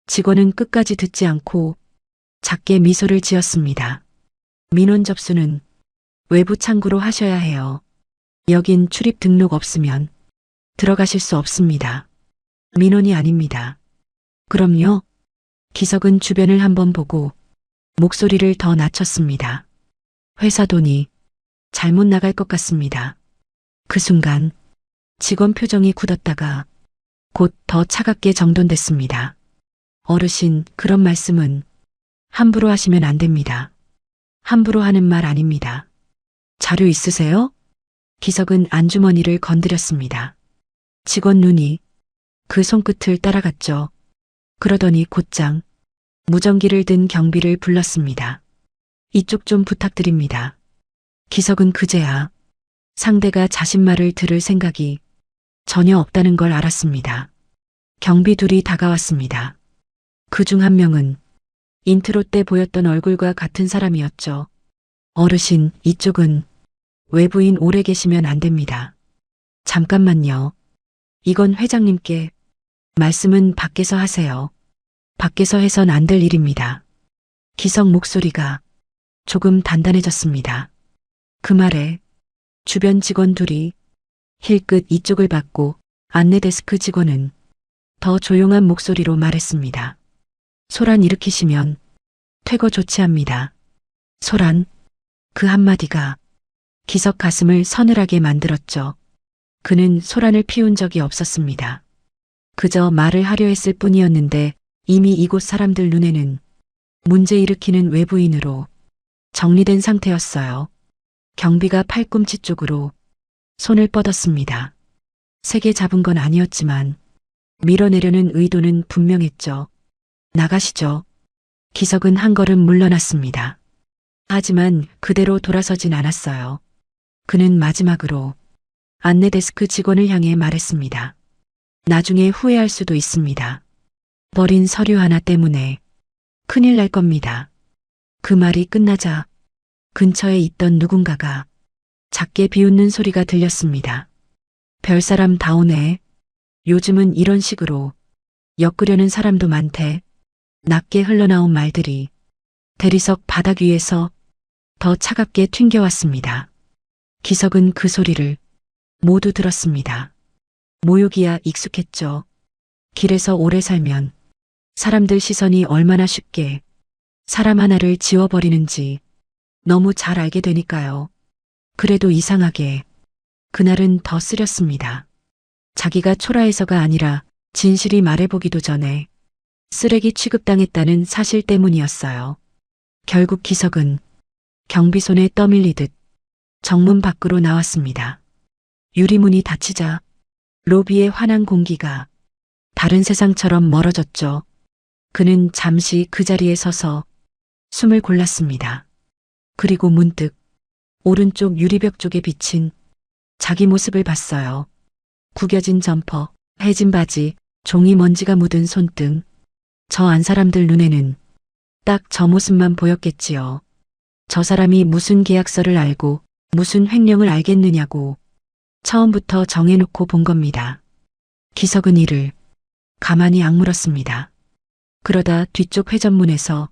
직원은 끝까지 듣지 않고 작게 미소를 지었습니다. 민원 접수는 외부 창구로 하셔야 해요. 여긴 출입 등록 없으면 들어가실 수 없습니다. 민원이 아닙니다. 그럼요. 기석은 주변을 한번 보고 목소리를 더 낮췄습니다. 회사 돈이 잘못 나갈 것 같습니다. 그 순간 직원 표정이 굳었다가 곧 더 차갑게 정돈됐습니다. 어르신, 그런 말씀은 함부로 하시면 안 됩니다. 함부로 하는 말 아닙니다. 자료 있으세요? 기석은 안주머니를 건드렸습니다. 직원 눈이 그 손끝을 따라갔죠. 그러더니 곧장 무전기를 든 경비를 불렀습니다. 이쪽 좀 부탁드립니다. 기석은 그제야 상대가 자신 말을 들을 생각이 전혀 없다는 걸 알았습니다. 경비 둘이 다가왔습니다. 그중 한 명은 인트로 때 보였던 얼굴과 같은 사람이었죠. 어르신, 이쪽은 외부인 오래 계시면 안 됩니다. 잠깐만요. 이건 회장님께. 말씀은 밖에서 하세요. 밖에서 해선 안 될 일입니다. 기석 목소리가 조금 단단해졌습니다. 그 말에 주변 직원 둘이 힐끗 이쪽을 받고 안내 데스크 직원은 더 조용한 목소리로 말했습니다. 소란 일으키시면 퇴거 조치합니다. 소란. 그 한마디가 기석 가슴을 서늘하게 만들었죠. 그는 소란을 피운 적이 없었습니다. 그저 말을 하려 했을 뿐이었는데 이미 이곳 사람들 눈에는 문제 일으키는 외부인으로 정리된 상태였어요. 경비가 팔꿈치 쪽으로 손을 뻗었습니다. 세게 잡은 건 아니었지만 밀어내려는 의도는 분명했죠. 나가시죠. 기석은 한 걸음 물러났습니다. 하지만 그대로 돌아서진 않았어요. 그는 마지막으로 안내 데스크 직원을 향해 말했습니다. 나중에 후회할 수도 있습니다. 버린 서류 하나 때문에 큰일 날 겁니다. 그 말이 끝나자 근처에 있던 누군가가 작게 비웃는 소리가 들렸습니다. 별사람 다오네. 요즘은 이런 식으로 엮으려는 사람도 많대. 낮게 흘러나온 말들이 대리석 바닥 위에서 더 차갑게 튕겨왔습니다. 기석은 그 소리를 모두 들었습니다. 모욕이야 익숙했죠. 길에서 오래 살면 사람들 시선이 얼마나 쉽게 사람 하나를 지워버리는지 너무 잘 알게 되니까요. 그래도 이상하게 그날은 더 쓰렸습니다. 자기가 초라해서가 아니라 진실이 말해보기도 전에 쓰레기 취급당했다는 사실 때문이었어요. 결국 기석은 경비 손에 떠밀리듯 정문 밖으로 나왔습니다. 유리문이 닫히자 로비의 환한 공기가 다른 세상처럼 멀어졌죠. 그는 잠시 그 자리에 서서 숨을 골랐습니다. 그리고 문득 오른쪽 유리벽 쪽에 비친 자기 모습을 봤어요. 구겨진 점퍼, 해진 바지, 종이 먼지가 묻은 손등. 저 안 사람들 눈에는 딱 저 모습만 보였겠지요. 저 사람이 무슨 계약서를 알고 무슨 횡령을 알겠느냐고 처음부터 정해놓고 본 겁니다. 기석은 이를 가만히 악물었습니다. 그러다 뒤쪽 회전문에서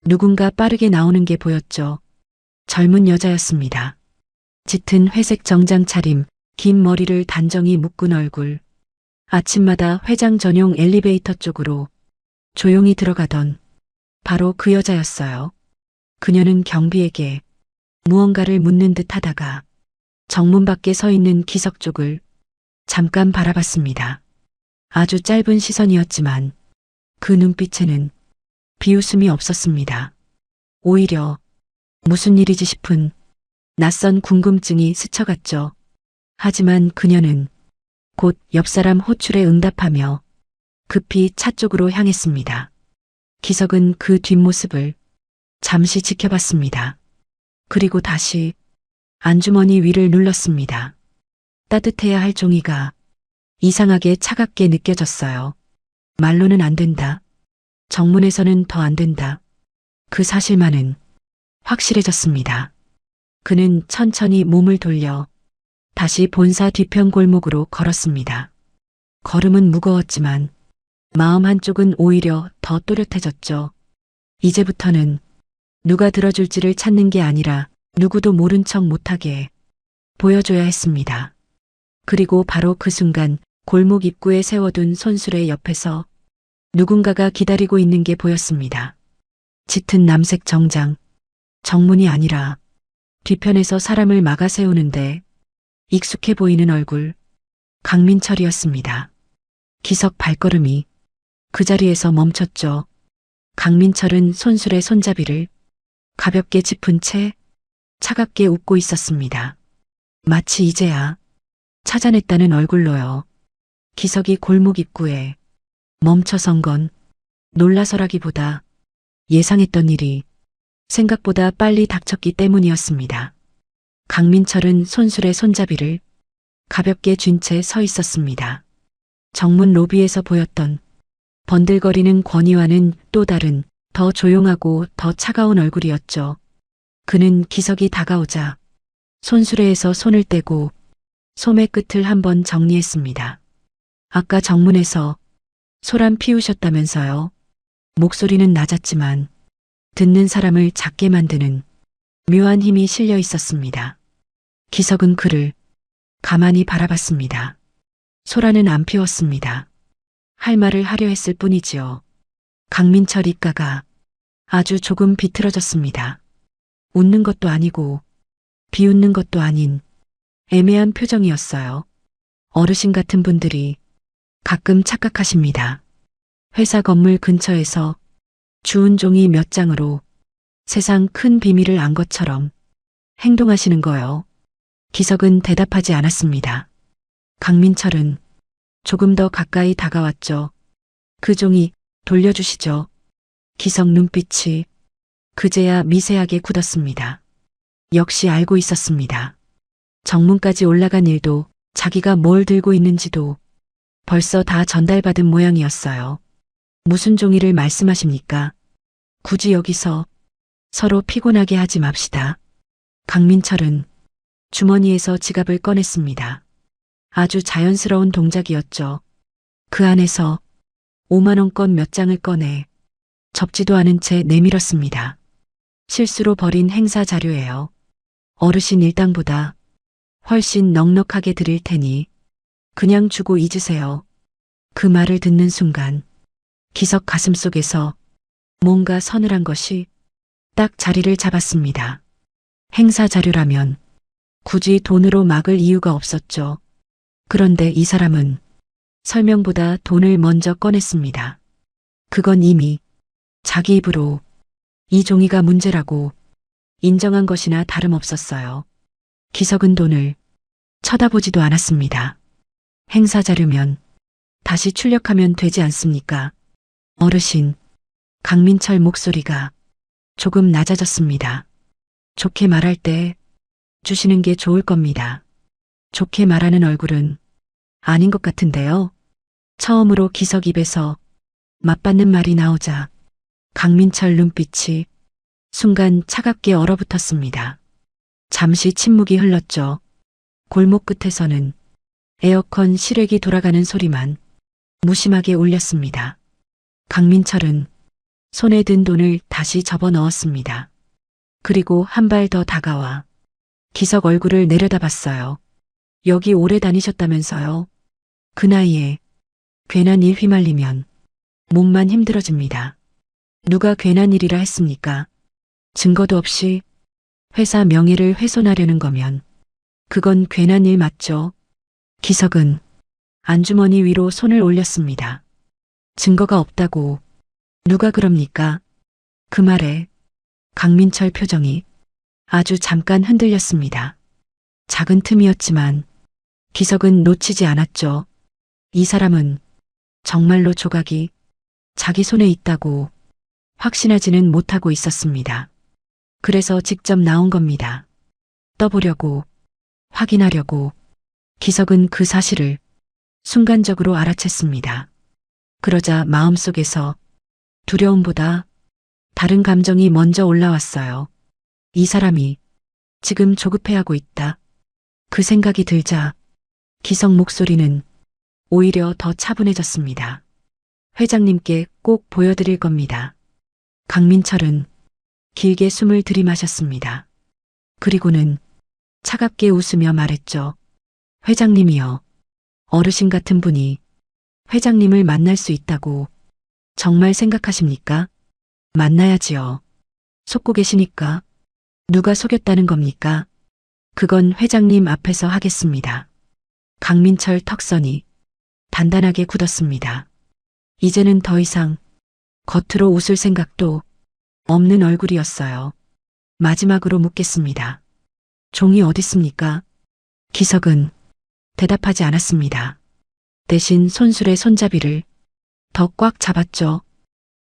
누군가 빠르게 나오는 게 보였죠. 젊은 여자였습니다. 짙은 회색 정장 차림, 긴 머리를 단정히 묶은 얼굴. 아침마다 회장 전용 엘리베이터 쪽으로 조용히 들어가던 바로 그 여자였어요. 그녀는 경비에게 무언가를 묻는 듯 하다가 정문 밖에 서 있는 기석 쪽을 잠깐 바라봤습니다. 아주 짧은 시선이었지만 그 눈빛에는 비웃음이 없었습니다. 오히려 무슨 일이지 싶은 낯선 궁금증이 스쳐갔죠. 하지만 그녀는 곧 옆 사람 호출에 응답하며 급히 차 쪽으로 향했습니다. 기석은 그 뒷모습을 잠시 지켜봤습니다. 그리고 다시 안주머니 위를 눌렀습니다. 따뜻해야 할 종이가 이상하게 차갑게 느껴졌어요. 말로는 안 된다. 정문에서는 더 안 된다. 그 사실만은 확실해졌습니다. 그는 천천히 몸을 돌려 다시 본사 뒤편 골목으로 걸었습니다. 걸음은 무거웠지만 마음 한쪽은 오히려 더 또렷해졌죠. 이제부터는 누가 들어줄지를 찾는 게 아니라 누구도 모른 척 못하게 보여줘야 했습니다. 그리고 바로 그 순간 골목 입구에 세워둔 손수레 옆에서 누군가가 기다리고 있는 게 보였습니다. 짙은 남색 정장, 정문이 아니라 뒤편에서 사람을 막아 세우는데 익숙해 보이는 얼굴, 강민철이었습니다. 기석 발걸음이 그 자리에서 멈췄죠. 강민철은 손수레 손잡이를 가볍게 짚은 채 차갑게 웃고 있었습니다. 마치 이제야 찾아냈다는 얼굴로요. 기석이 골목 입구에 멈춰선 건 놀라서라기보다 예상했던 일이 생각보다 빨리 닥쳤기 때문이었습니다. 강민철은 손수레 손잡이를 가볍게 쥔 채 서 있었습니다. 정문 로비에서 보였던 번들거리는 권위와는 또 다른 더 조용하고 더 차가운 얼굴이었죠. 그는 기석이 다가오자 손수레에서 손을 떼고 소매 끝을 한번 정리했습니다. 아까 정문에서 소란 피우셨다면서요. 목소리는 낮았지만 듣는 사람을 작게 만드는 묘한 힘이 실려 있었습니다. 기석은 그를 가만히 바라봤습니다. 소란은 안 피웠습니다. 할 말을 하려 했을 뿐이지요. 강민철 입가가 아주 조금 비틀어졌습니다. 웃는 것도 아니고 비웃는 것도 아닌 애매한 표정이었어요. 어르신 같은 분들이 가끔 착각하십니다. 회사 건물 근처에서 주운 종이 몇 장으로 세상 큰 비밀을 안 것처럼 행동하시는 거요. 기석은 대답하지 않았습니다. 강민철은 조금 더 가까이 다가왔죠. 그 종이 돌려주시죠. 기석 눈빛이 그제야 미세하게 굳었습니다. 역시 알고 있었습니다. 정문까지 올라간 일도 자기가 뭘 들고 있는지도 벌써 다 전달받은 모양이었어요. 무슨 종이를 말씀하십니까? 굳이 여기서 서로 피곤하게 하지 맙시다. 강민철은 주머니에서 지갑을 꺼냈습니다. 아주 자연스러운 동작이었죠. 그 안에서 5만 원권 몇 장을 꺼내 접지도 않은 채 내밀었습니다. 실수로 버린 행사 자료예요. 어르신 일당보다 훨씬 넉넉하게 드릴 테니 그냥 주고 잊으세요. 그 말을 듣는 순간 기석 가슴속에서 뭔가 서늘한 것이 딱 자리를 잡았습니다. 행사 자료라면 굳이 돈으로 막을 이유가 없었죠. 그런데 이 사람은 설명보다 돈을 먼저 꺼냈습니다. 그건 이미 자기 입으로 이 종이가 문제라고 인정한 것이나 다름없었어요. 기석은 돈을 쳐다보지도 않았습니다. 행사 자료면 다시 출력하면 되지 않습니까? 어르신, 강민철 목소리가 조금 낮아졌습니다. 좋게 말할 때 주시는 게 좋을 겁니다. 좋게 말하는 얼굴은 아닌 것 같은데요. 처음으로 기석 입에서 맞받는 말이 나오자 강민철 눈빛이 순간 차갑게 얼어붙었습니다. 잠시 침묵이 흘렀죠. 골목 끝에서는 에어컨 실외기 돌아가는 소리만 무심하게 울렸습니다. 강민철은 손에 든 돈을 다시 접어 넣었습니다. 그리고 한 발 더 다가와 기석 얼굴을 내려다봤어요. 여기 오래 다니셨다면서요. 그 나이에 괜한 일 휘말리면 몸만 힘들어집니다. 누가 괜한 일이라 했습니까? 증거도 없이 회사 명예를 훼손하려는 거면 그건 괜한 일 맞죠? 기석은 안주머니 위로 손을 올렸습니다. 증거가 없다고 누가 그럽니까? 그 말에 강민철 표정이 아주 잠깐 흔들렸습니다. 작은 틈이었지만 기석은 놓치지 않았죠. 이 사람은 정말로 조각이 자기 손에 있다고 확신하지는 못하고 있었습니다. 그래서 직접 나온 겁니다. 떠보려고, 확인하려고. 기석은 그 사실을 순간적으로 알아챘습니다. 그러자 마음속에서 두려움보다 다른 감정이 먼저 올라왔어요. 이 사람이 지금 조급해하고 있다. 그 생각이 들자 기석 목소리는 오히려 더 차분해졌습니다. 회장님께 꼭 보여드릴 겁니다. 강민철은 길게 숨을 들이마셨습니다. 그리고는 차갑게 웃으며 말했죠. 회장님이요. 어르신 같은 분이 회장님을 만날 수 있다고 정말 생각하십니까? 만나야지요. 속고 계시니까. 누가 속였다는 겁니까? 그건 회장님 앞에서 하겠습니다. 강민철 턱선이 단단하게 굳었습니다. 이제는 더 이상 겉으로 웃을 생각도 없는 얼굴이었어요. 마지막으로 묻겠습니다. 종이 어딨습니까? 기석은 대답하지 않았습니다. 대신 손술의 손잡이를 더 꽉 잡았죠.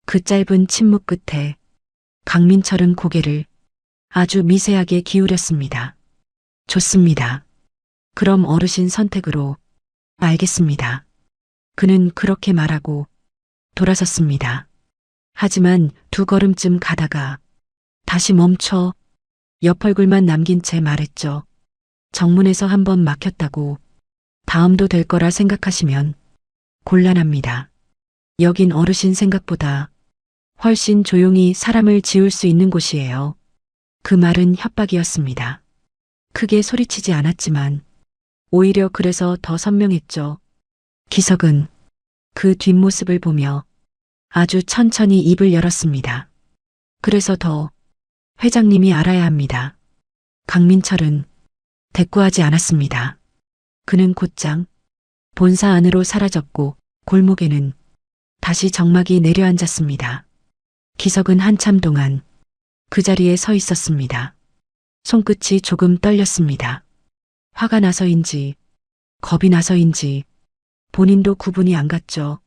그 짧은 침묵 끝에 강민철은 고개를 아주 미세하게 기울였습니다. 좋습니다. 그럼 어르신 선택으로 알겠습니다. 그는 그렇게 말하고 돌아섰습니다. 하지만 두 걸음쯤 가다가 다시 멈춰 옆 얼굴만 남긴 채 말했죠. 정문에서 한번 막혔다고 다음도 될 거라 생각하시면 곤란합니다. 여긴 어르신 생각보다 훨씬 조용히 사람을 지울 수 있는 곳이에요. 그 말은 협박이었습니다. 크게 소리치지 않았지만 오히려 그래서 더 선명했죠. 기석은 그 뒷모습을 보며 아주 천천히 입을 열었습니다. 그래서 더 회장님이 알아야 합니다. 강민철은 대꾸하지 않았습니다. 그는 곧장 본사 안으로 사라졌고 골목에는 다시 정막이 내려앉았습니다. 기석은 한참 동안 그 자리에 서 있었습니다. 손끝이 조금 떨렸습니다. 화가 나서인지 겁이 나서인지 본인도 구분이 안 갔죠.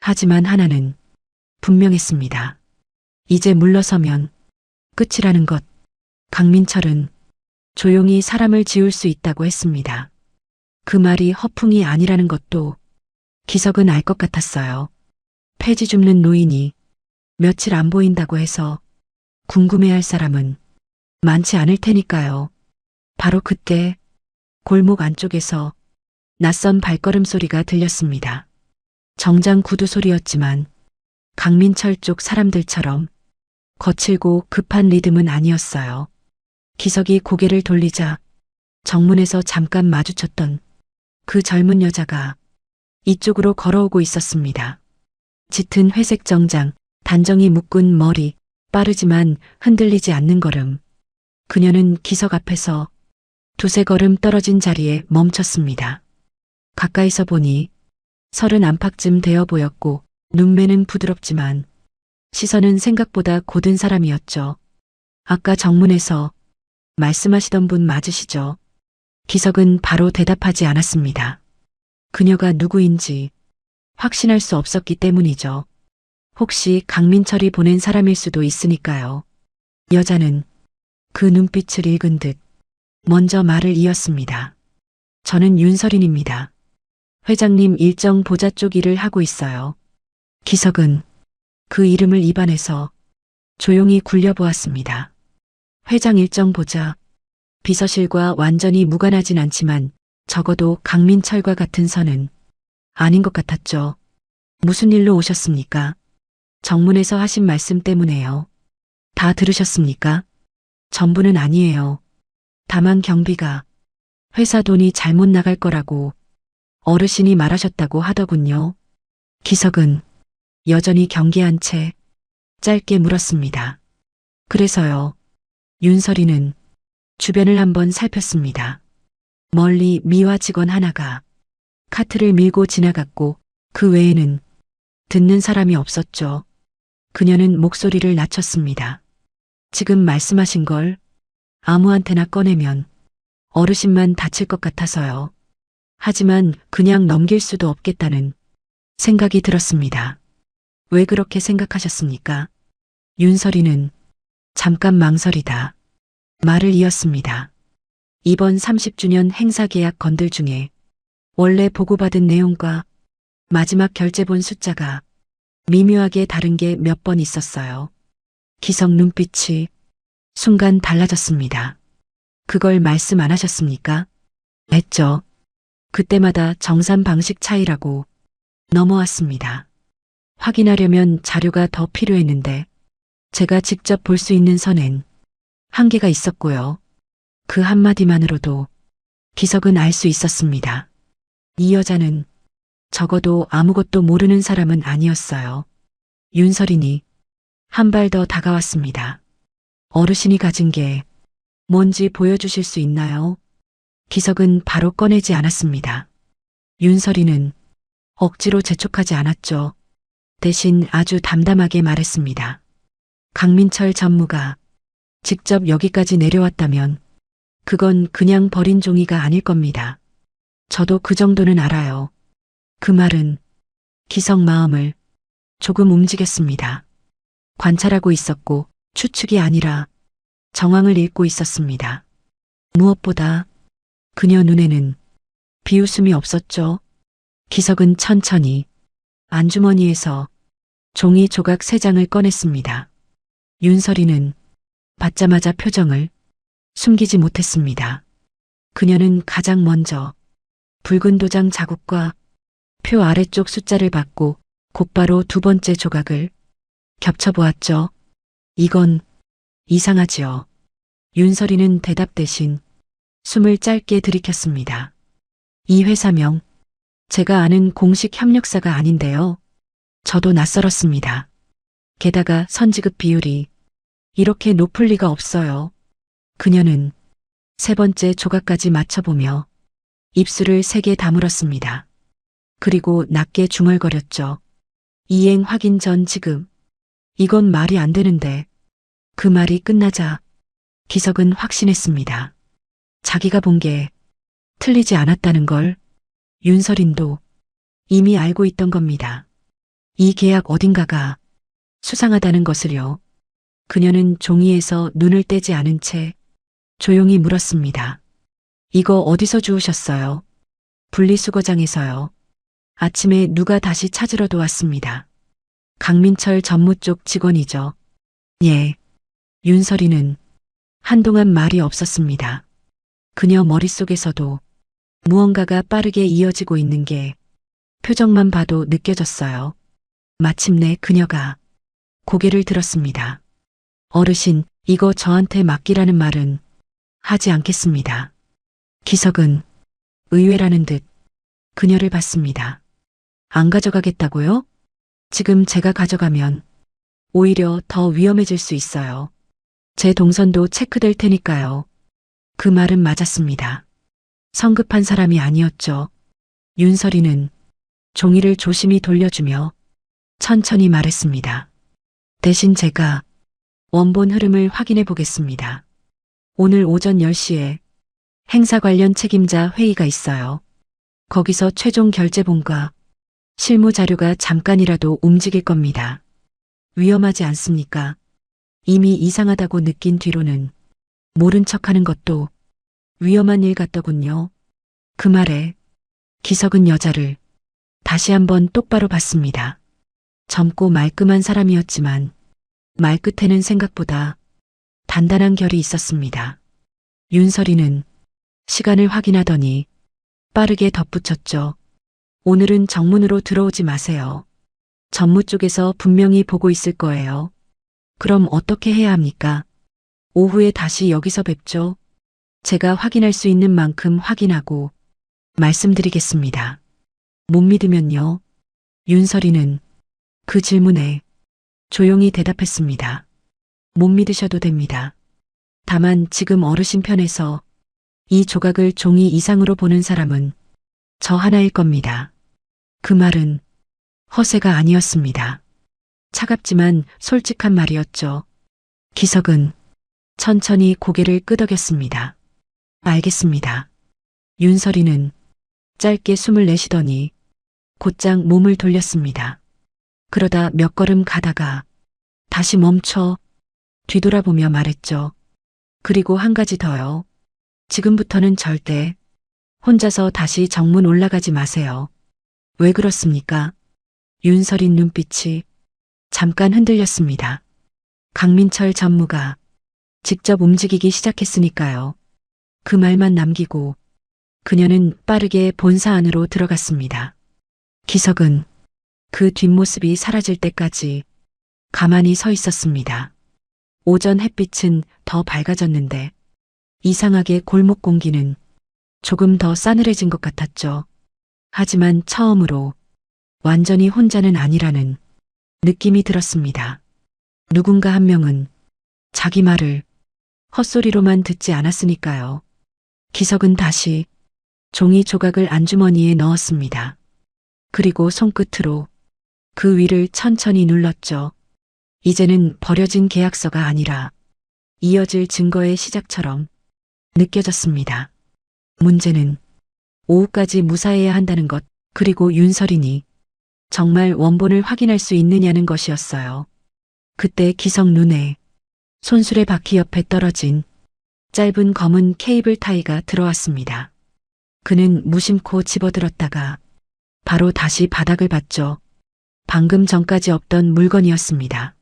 하지만 하나는 분명했습니다. 이제 물러서면 끝이라는 것. 강민철은 조용히 사람을 지울 수 있다고 했습니다. 그 말이 허풍이 아니라는 것도 기석은 알 것 같았어요. 폐지 줍는 노인이 며칠 안 보인다고 해서 궁금해할 사람은 많지 않을 테니까요. 바로 그때 골목 안쪽에서 낯선 발걸음 소리가 들렸습니다. 정장 구두 소리였지만 강민철 쪽 사람들처럼 거칠고 급한 리듬은 아니었어요. 기석이 고개를 돌리자 정문에서 잠깐 마주쳤던 그 젊은 여자가 이쪽으로 걸어오고 있었습니다. 짙은 회색 정장, 단정히 묶은 머리, 빠르지만 흔들리지 않는 걸음. 그녀는 기석 앞에서 두세 걸음 떨어진 자리에 멈췄습니다. 가까이서 보니 30 안팎쯤 되어 보였고 눈매는 부드럽지만 시선은 생각보다 고든 사람이었죠. 아까 정문에서 말씀하시던 분 맞으시죠? 기석은 바로 대답하지 않았습니다. 그녀가 누구인지 확신할 수 없었기 때문이죠. 혹시 강민철이 보낸 사람일 수도 있으니까요. 여자는 그 눈빛을 읽은 듯 먼저 말을 이었습니다. 저는 윤설인입니다. 회장님 일정 보좌 쪽 일을 하고 있어요. 기석은 그 이름을 입안에서 조용히 굴려보았습니다. 회장 일정 보좌, 비서실과 완전히 무관하진 않지만 적어도 강민철과 같은 선은 아닌 것 같았죠. 무슨 일로 오셨습니까? 정문에서 하신 말씀 때문에요. 다 들으셨습니까? 전부는 아니에요. 다만 경비가 회사 돈이 잘못 나갈 거라고 어르신이 말하셨다고 하더군요. 기석은 여전히 경계한 채 짧게 물었습니다. 그래서요. 윤설이는 주변을 한번 살폈습니다. 멀리 미화 직원 하나가 카트를 밀고 지나갔고 그 외에는 듣는 사람이 없었죠. 그녀는 목소리를 낮췄습니다. 지금 말씀하신 걸 아무한테나 꺼내면 어르신만 다칠 것 같아서요. 하지만 그냥 넘길 수도 없겠다는 생각이 들었습니다. 왜 그렇게 생각하셨습니까? 윤설이는 잠깐 망설이다 말을 이었습니다. 이번 30주년 행사 계약 건들 중에 원래 보고받은 내용과 마지막 결제본 숫자가 미묘하게 다른 게 몇 번 있었어요. 기석 눈빛이 순간 달라졌습니다. 그걸 말씀 안 하셨습니까? 했죠. 그때마다 정산 방식 차이라고 넘어왔습니다. 확인하려면 자료가 더 필요했는데 제가 직접 볼 수 있는 선엔 한계가 있었고요. 그 한마디만으로도 기석은 알 수 있었습니다. 이 여자는 적어도 아무것도 모르는 사람은 아니었어요. 윤설인이 한 발 더 다가왔습니다. 어르신이 가진 게 뭔지 보여주실 수 있나요? 기석은 바로 꺼내지 않았습니다. 윤설이는 억지로 재촉하지 않았죠. 대신 아주 담담하게 말했습니다. 강민철 전무가 직접 여기까지 내려왔다면 그건 그냥 버린 종이가 아닐 겁니다. 저도 그 정도는 알아요. 그 말은 기석 마음을 조금 움직였습니다. 관찰하고 있었고 추측이 아니라 정황을 읽고 있었습니다. 무엇보다 그녀 눈에는 비웃음이 없었죠. 기석은 천천히 안주머니에서 종이 조각 3장을 꺼냈습니다. 윤설이는 받자마자 표정을 숨기지 못했습니다. 그녀는 가장 먼저 붉은 도장 자국과 표 아래쪽 숫자를 받고 곧바로 두 번째 조각을 겹쳐보았죠. 이건 이상하지요. 윤설이는 대답 대신 숨을 짧게 들이켰습니다. 이 회사명, 제가 아는 공식 협력사가 아닌데요. 저도 낯설었습니다. 게다가 선지급 비율이 이렇게 높을 리가 없어요. 그녀는 세 번째 조각까지 맞춰보며 입술을 세게 다물었습니다. 그리고 낮게 중얼거렸죠. 이행 확인 전 지급. 이건 말이 안 되는데. 그 말이 끝나자 기석은 확신했습니다. 자기가 본 게 틀리지 않았다는 걸 윤설인도 이미 알고 있던 겁니다. 이 계약 어딘가가 수상하다는 것을요. 그녀는 종이에서 눈을 떼지 않은 채 조용히 물었습니다. 이거 어디서 주우셨어요? 분리수거장에서요. 아침에 누가 다시 찾으러도 왔습니다. 강민철 전무 쪽 직원이죠. 예. 윤설이는 한동안 말이 없었습니다. 그녀 머릿속에서도 무언가가 빠르게 이어지고 있는 게 표정만 봐도 느껴졌어요. 마침내 그녀가 고개를 들었습니다. 어르신, 이거 저한테 맡기라는 말은 하지 않겠습니다. 기석은 의외라는 듯 그녀를 봤습니다. 안 가져가겠다고요? 지금 제가 가져가면 오히려 더 위험해질 수 있어요. 제 동선도 체크될 테니까요. 그 말은 맞았습니다. 성급한 사람이 아니었죠. 윤설이는 종이를 조심히 돌려주며 천천히 말했습니다. 대신 제가 원본 흐름을 확인해 보겠습니다. 오늘 오전 10시에 행사 관련 책임자 회의가 있어요. 거기서 최종 결제본과 실무 자료가 잠깐이라도 움직일 겁니다. 위험하지 않습니까? 이미 이상하다고 느낀 뒤로는 모른 척하는 것도 위험한 일 같더군요. 그 말에 기석은 여자를 다시 한번 똑바로 봤습니다. 젊고 말끔한 사람이었지만 말끝에는 생각보다 단단한 결이 있었습니다. 윤설이는 시간을 확인하더니 빠르게 덧붙였죠. 오늘은 정문으로 들어오지 마세요. 전무 쪽에서 분명히 보고 있을 거예요. 그럼 어떻게 해야 합니까? 오후에 다시 여기서 뵙죠. 제가 확인할 수 있는 만큼 확인하고 말씀드리겠습니다. 못 믿으면요. 윤설이는 그 질문에 조용히 대답했습니다. 못 믿으셔도 됩니다. 다만 지금 어르신 편에서 이 조각을 종이 이상으로 보는 사람은 저 하나일 겁니다. 그 말은 허세가 아니었습니다. 차갑지만 솔직한 말이었죠. 기석은 천천히 고개를 끄덕였습니다. 알겠습니다. 윤설이는 짧게 숨을 내쉬더니 곧장 몸을 돌렸습니다. 그러다 몇 걸음 가다가 다시 멈춰 뒤돌아보며 말했죠. 그리고 한 가지 더요. 지금부터는 절대 혼자서 다시 정문 올라가지 마세요. 왜 그렇습니까? 윤설인 눈빛이 잠깐 흔들렸습니다. 강민철 전무가 직접 움직이기 시작했으니까요. 그 말만 남기고 그녀는 빠르게 본사 안으로 들어갔습니다. 기석은 그 뒷모습이 사라질 때까지 가만히 서 있었습니다. 오전 햇빛은 더 밝아졌는데 이상하게 골목 공기는 조금 더 싸늘해진 것 같았죠. 하지만 처음으로 완전히 혼자는 아니라는 느낌이 들었습니다. 누군가 한 명은 자기 말을 헛소리로만 듣지 않았으니까요. 기석은 다시 종이 조각을 안주머니에 넣었습니다. 그리고 손끝으로 그 위를 천천히 눌렀죠. 이제는 버려진 계약서가 아니라 이어질 증거의 시작처럼 느껴졌습니다. 문제는 오후까지 무사해야 한다는 것, 그리고 윤설이니 정말 원본을 확인할 수 있느냐는 것이었어요. 그때 기석 눈에 손수레 바퀴 옆에 떨어진 짧은 검은 케이블 타이가 들어왔습니다. 그는 무심코 집어들었다가 바로 다시 바닥을 봤죠. 방금 전까지 없던 물건이었습니다.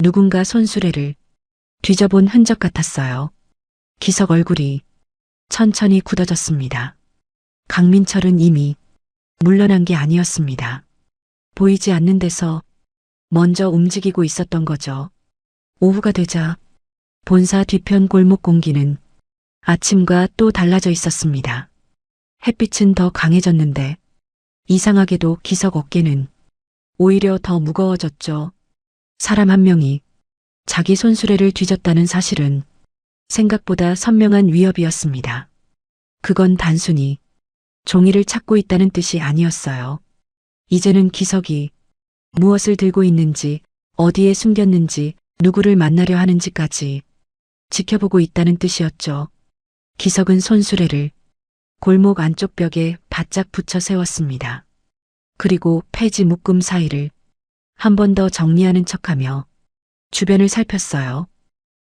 누군가 손수레를 뒤져본 흔적 같았어요. 기석 얼굴이 천천히 굳어졌습니다. 강민철은 이미 물러난 게 아니었습니다. 보이지 않는 데서 먼저 움직이고 있었던 거죠. 오후가 되자 본사 뒤편 골목 공기는 아침과 또 달라져 있었습니다. 햇빛은 더 강해졌는데 이상하게도 기석 어깨는 오히려 더 무거워졌죠. 사람 한 명이 자기 손수레를 뒤졌다는 사실은 생각보다 선명한 위협이었습니다. 그건 단순히 종이를 찾고 있다는 뜻이 아니었어요. 이제는 기석이 무엇을 들고 있는지, 어디에 숨겼는지, 누구를 만나려 하는지까지 지켜보고 있다는 뜻이었죠. 기석은 손수레를 골목 안쪽 벽에 바짝 붙여 세웠습니다. 그리고 폐지 묶음 사이를 한 번 더 정리하는 척하며 주변을 살폈어요.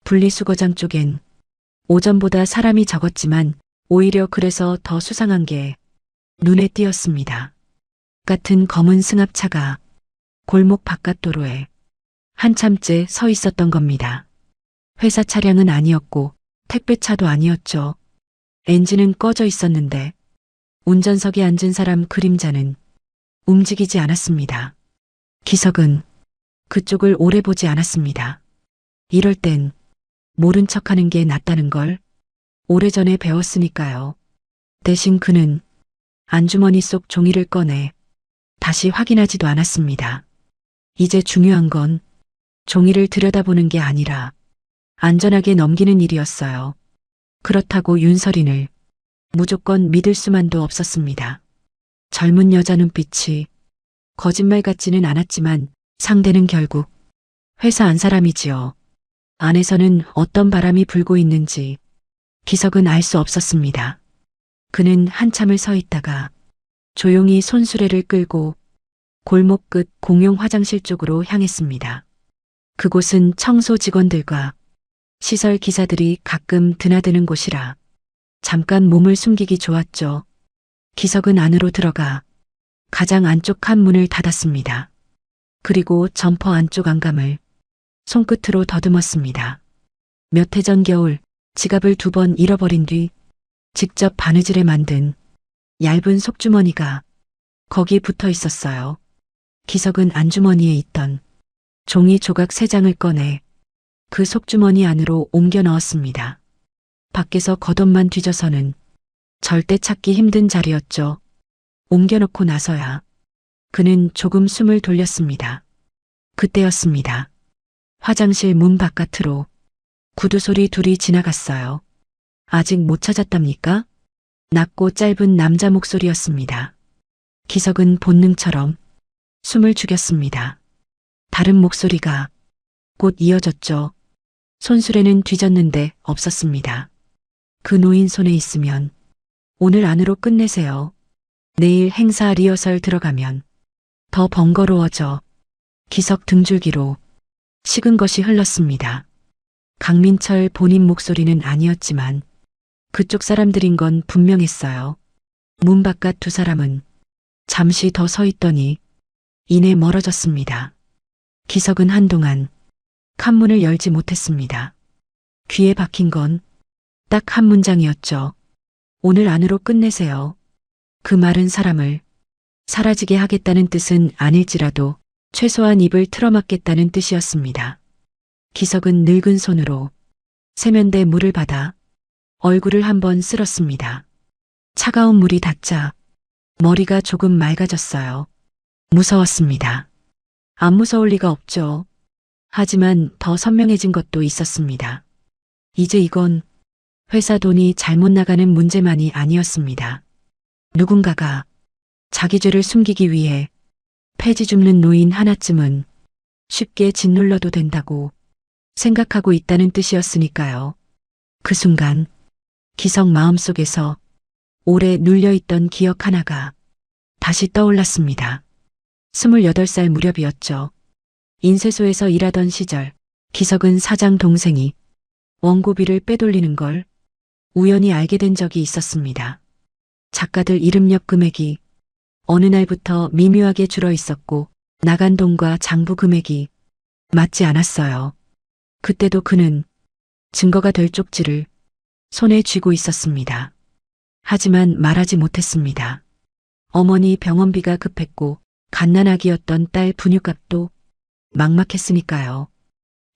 분리수거장 쪽엔 오전보다 사람이 적었지만 오히려 그래서 더 수상한 게 눈에 띄었습니다. 같은 검은 승합차가 골목 바깥 도로에 한참째 서 있었던 겁니다. 회사 차량은 아니었고 택배차도 아니었죠. 엔진은 꺼져 있었는데 운전석에 앉은 사람 그림자는 움직이지 않았습니다. 기석은 그쪽을 오래 보지 않았습니다. 이럴 땐 모른 척하는 게 낫다는 걸 오래전에 배웠으니까요. 대신 그는 안주머니 속 종이를 꺼내 다시 확인하지도 않았습니다. 이제 중요한 건 종이를 들여다보는 게 아니라 안전하게 넘기는 일이었어요. 그렇다고 윤설인을 무조건 믿을 수만도 없었습니다. 젊은 여자 눈빛이 거짓말 같지는 않았지만 상대는 결국 회사 안 사람이지요. 안에서는 어떤 바람이 불고 있는지 기석은 알 수 없었습니다. 그는 한참을 서 있다가 조용히 손수레를 끌고 골목 끝 공용 화장실 쪽으로 향했습니다. 그곳은 청소 직원들과 시설 기사들이 가끔 드나드는 곳이라 잠깐 몸을 숨기기 좋았죠. 기석은 안으로 들어가 가장 안쪽 한 문을 닫았습니다. 그리고 점퍼 안쪽 안감을 손끝으로 더듬었습니다. 몇 해 전 겨울 지갑을 2번 잃어버린 뒤 직접 바느질해 만든 얇은 속주머니가 거기 붙어 있었어요. 기석은 안주머니에 있던 종이 조각 3장을 꺼내 그 속주머니 안으로 옮겨 넣었습니다. 밖에서 겉옷만 뒤져서는 절대 찾기 힘든 자리였죠. 옮겨놓고 나서야 그는 조금 숨을 돌렸습니다. 그때였습니다. 화장실 문 바깥으로 구두 소리 둘이 지나갔어요. 아직 못 찾았답니까? 낮고 짧은 남자 목소리였습니다. 기석은 본능처럼 숨을 죽였습니다. 다른 목소리가 곧 이어졌죠. 손수레는 뒤졌는데 없었습니다. 그 노인 손에 있으면 오늘 안으로 끝내세요. 내일 행사 리허설 들어가면 더 번거로워져. 기석 등줄기로 식은 것이 흘렀습니다. 강민철 본인 목소리는 아니었지만 그쪽 사람들인 건 분명했어요. 문 바깥 2사람은 잠시 더 서 있더니 이내 멀어졌습니다. 기석은 한동안 칸문을 열지 못했습니다. 귀에 박힌 건 딱 한 문장이었죠. 오늘 안으로 끝내세요. 그 말은 사람을 사라지게 하겠다는 뜻은 아닐지라도 최소한 입을 틀어막겠다는 뜻이었습니다. 기석은 늙은 손으로 세면대 물을 받아 얼굴을 한번 쓸었습니다. 차가운 물이 닿자 머리가 조금 맑아졌어요. 무서웠습니다. 안 무서울 리가 없죠. 하지만 더 선명해진 것도 있었습니다. 이제 이건 회사 돈이 잘못 나가는 문제만이 아니었습니다. 누군가가 자기 죄를 숨기기 위해 폐지 줍는 노인 하나쯤은 쉽게 짓눌러도 된다고 생각하고 있다는 뜻이었으니까요. 그 순간 기석 마음속에서 오래 눌려있던 기억 하나가 다시 떠올랐습니다. 28살 무렵이었죠. 인쇄소에서 일하던 시절 기석은 사장 동생이 원고비를 빼돌리는 걸 우연히 알게 된 적이 있었습니다. 작가들 이름역 금액이 어느 날부터 미묘하게 줄어 있었고 나간 돈과 장부 금액이 맞지 않았어요. 그때도 그는 증거가 될 쪽지를 손에 쥐고 있었습니다. 하지만 말하지 못했습니다. 어머니 병원비가 급했고 갓난아기였던 딸 분유값도 막막했으니까요.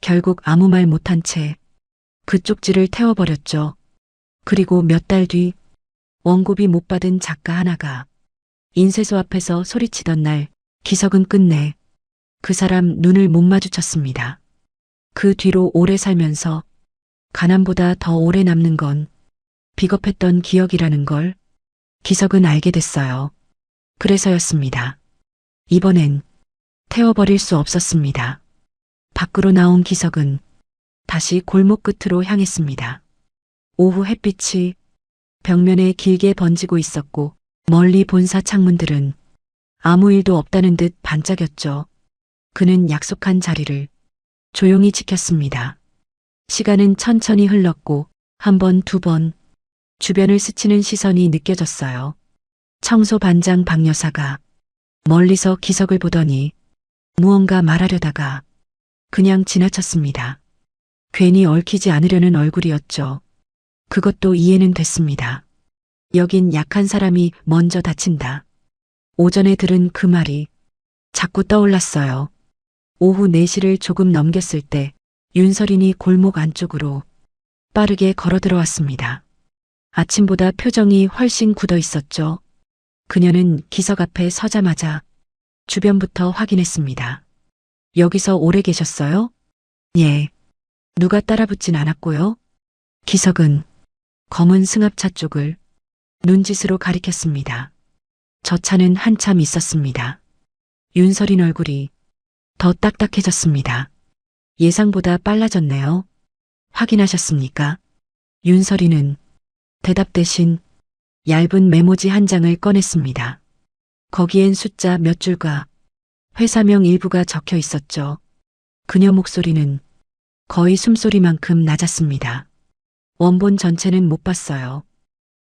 결국 아무 말 못한 채 그 쪽지를 태워버렸죠. 그리고 몇 달 뒤 원고비 못 받은 작가 하나가 인쇄소 앞에서 소리치던 날 기석은 끝내 그 사람 눈을 못 마주쳤습니다. 그 뒤로 오래 살면서 가난보다 더 오래 남는 건 비겁했던 기억이라는 걸 기석은 알게 됐어요. 그래서였습니다. 이번엔 태워버릴 수 없었습니다. 밖으로 나온 기석은 다시 골목 끝으로 향했습니다. 오후 햇빛이 벽면에 길게 번지고 있었고 멀리 본사 창문들은 아무 일도 없다는 듯 반짝였죠. 그는 약속한 자리를 조용히 지켰습니다. 시간은 천천히 흘렀고 한 번, 두 번 주변을 스치는 시선이 느껴졌어요. 청소 반장 박 여사가 멀리서 기석을 보더니 무언가 말하려다가 그냥 지나쳤습니다. 괜히 얽히지 않으려는 얼굴이었죠. 그것도 이해는 됐습니다. 여긴 약한 사람이 먼저 다친다. 오전에 들은 그 말이 자꾸 떠올랐어요. 오후 4시를 조금 넘겼을 때 윤설인이 골목 안쪽으로 빠르게 걸어 들어왔습니다. 아침보다 표정이 훨씬 굳어 있었죠. 그녀는 기석 앞에 서자마자 주변부터 확인했습니다. 여기서 오래 계셨어요? 예. 누가 따라붙진 않았고요. 기석은 검은 승합차 쪽을 눈짓으로 가리켰습니다. 저 차는 한참 있었습니다. 윤설인 얼굴이 더 딱딱해졌습니다. 예상보다 빨라졌네요. 확인하셨습니까? 윤설이는 대답 대신 얇은 메모지 한 장을 꺼냈습니다. 거기엔 숫자 몇 줄과 회사명 일부가 적혀 있었죠. 그녀 목소리는 거의 숨소리만큼 낮았습니다. 원본 전체는 못 봤어요.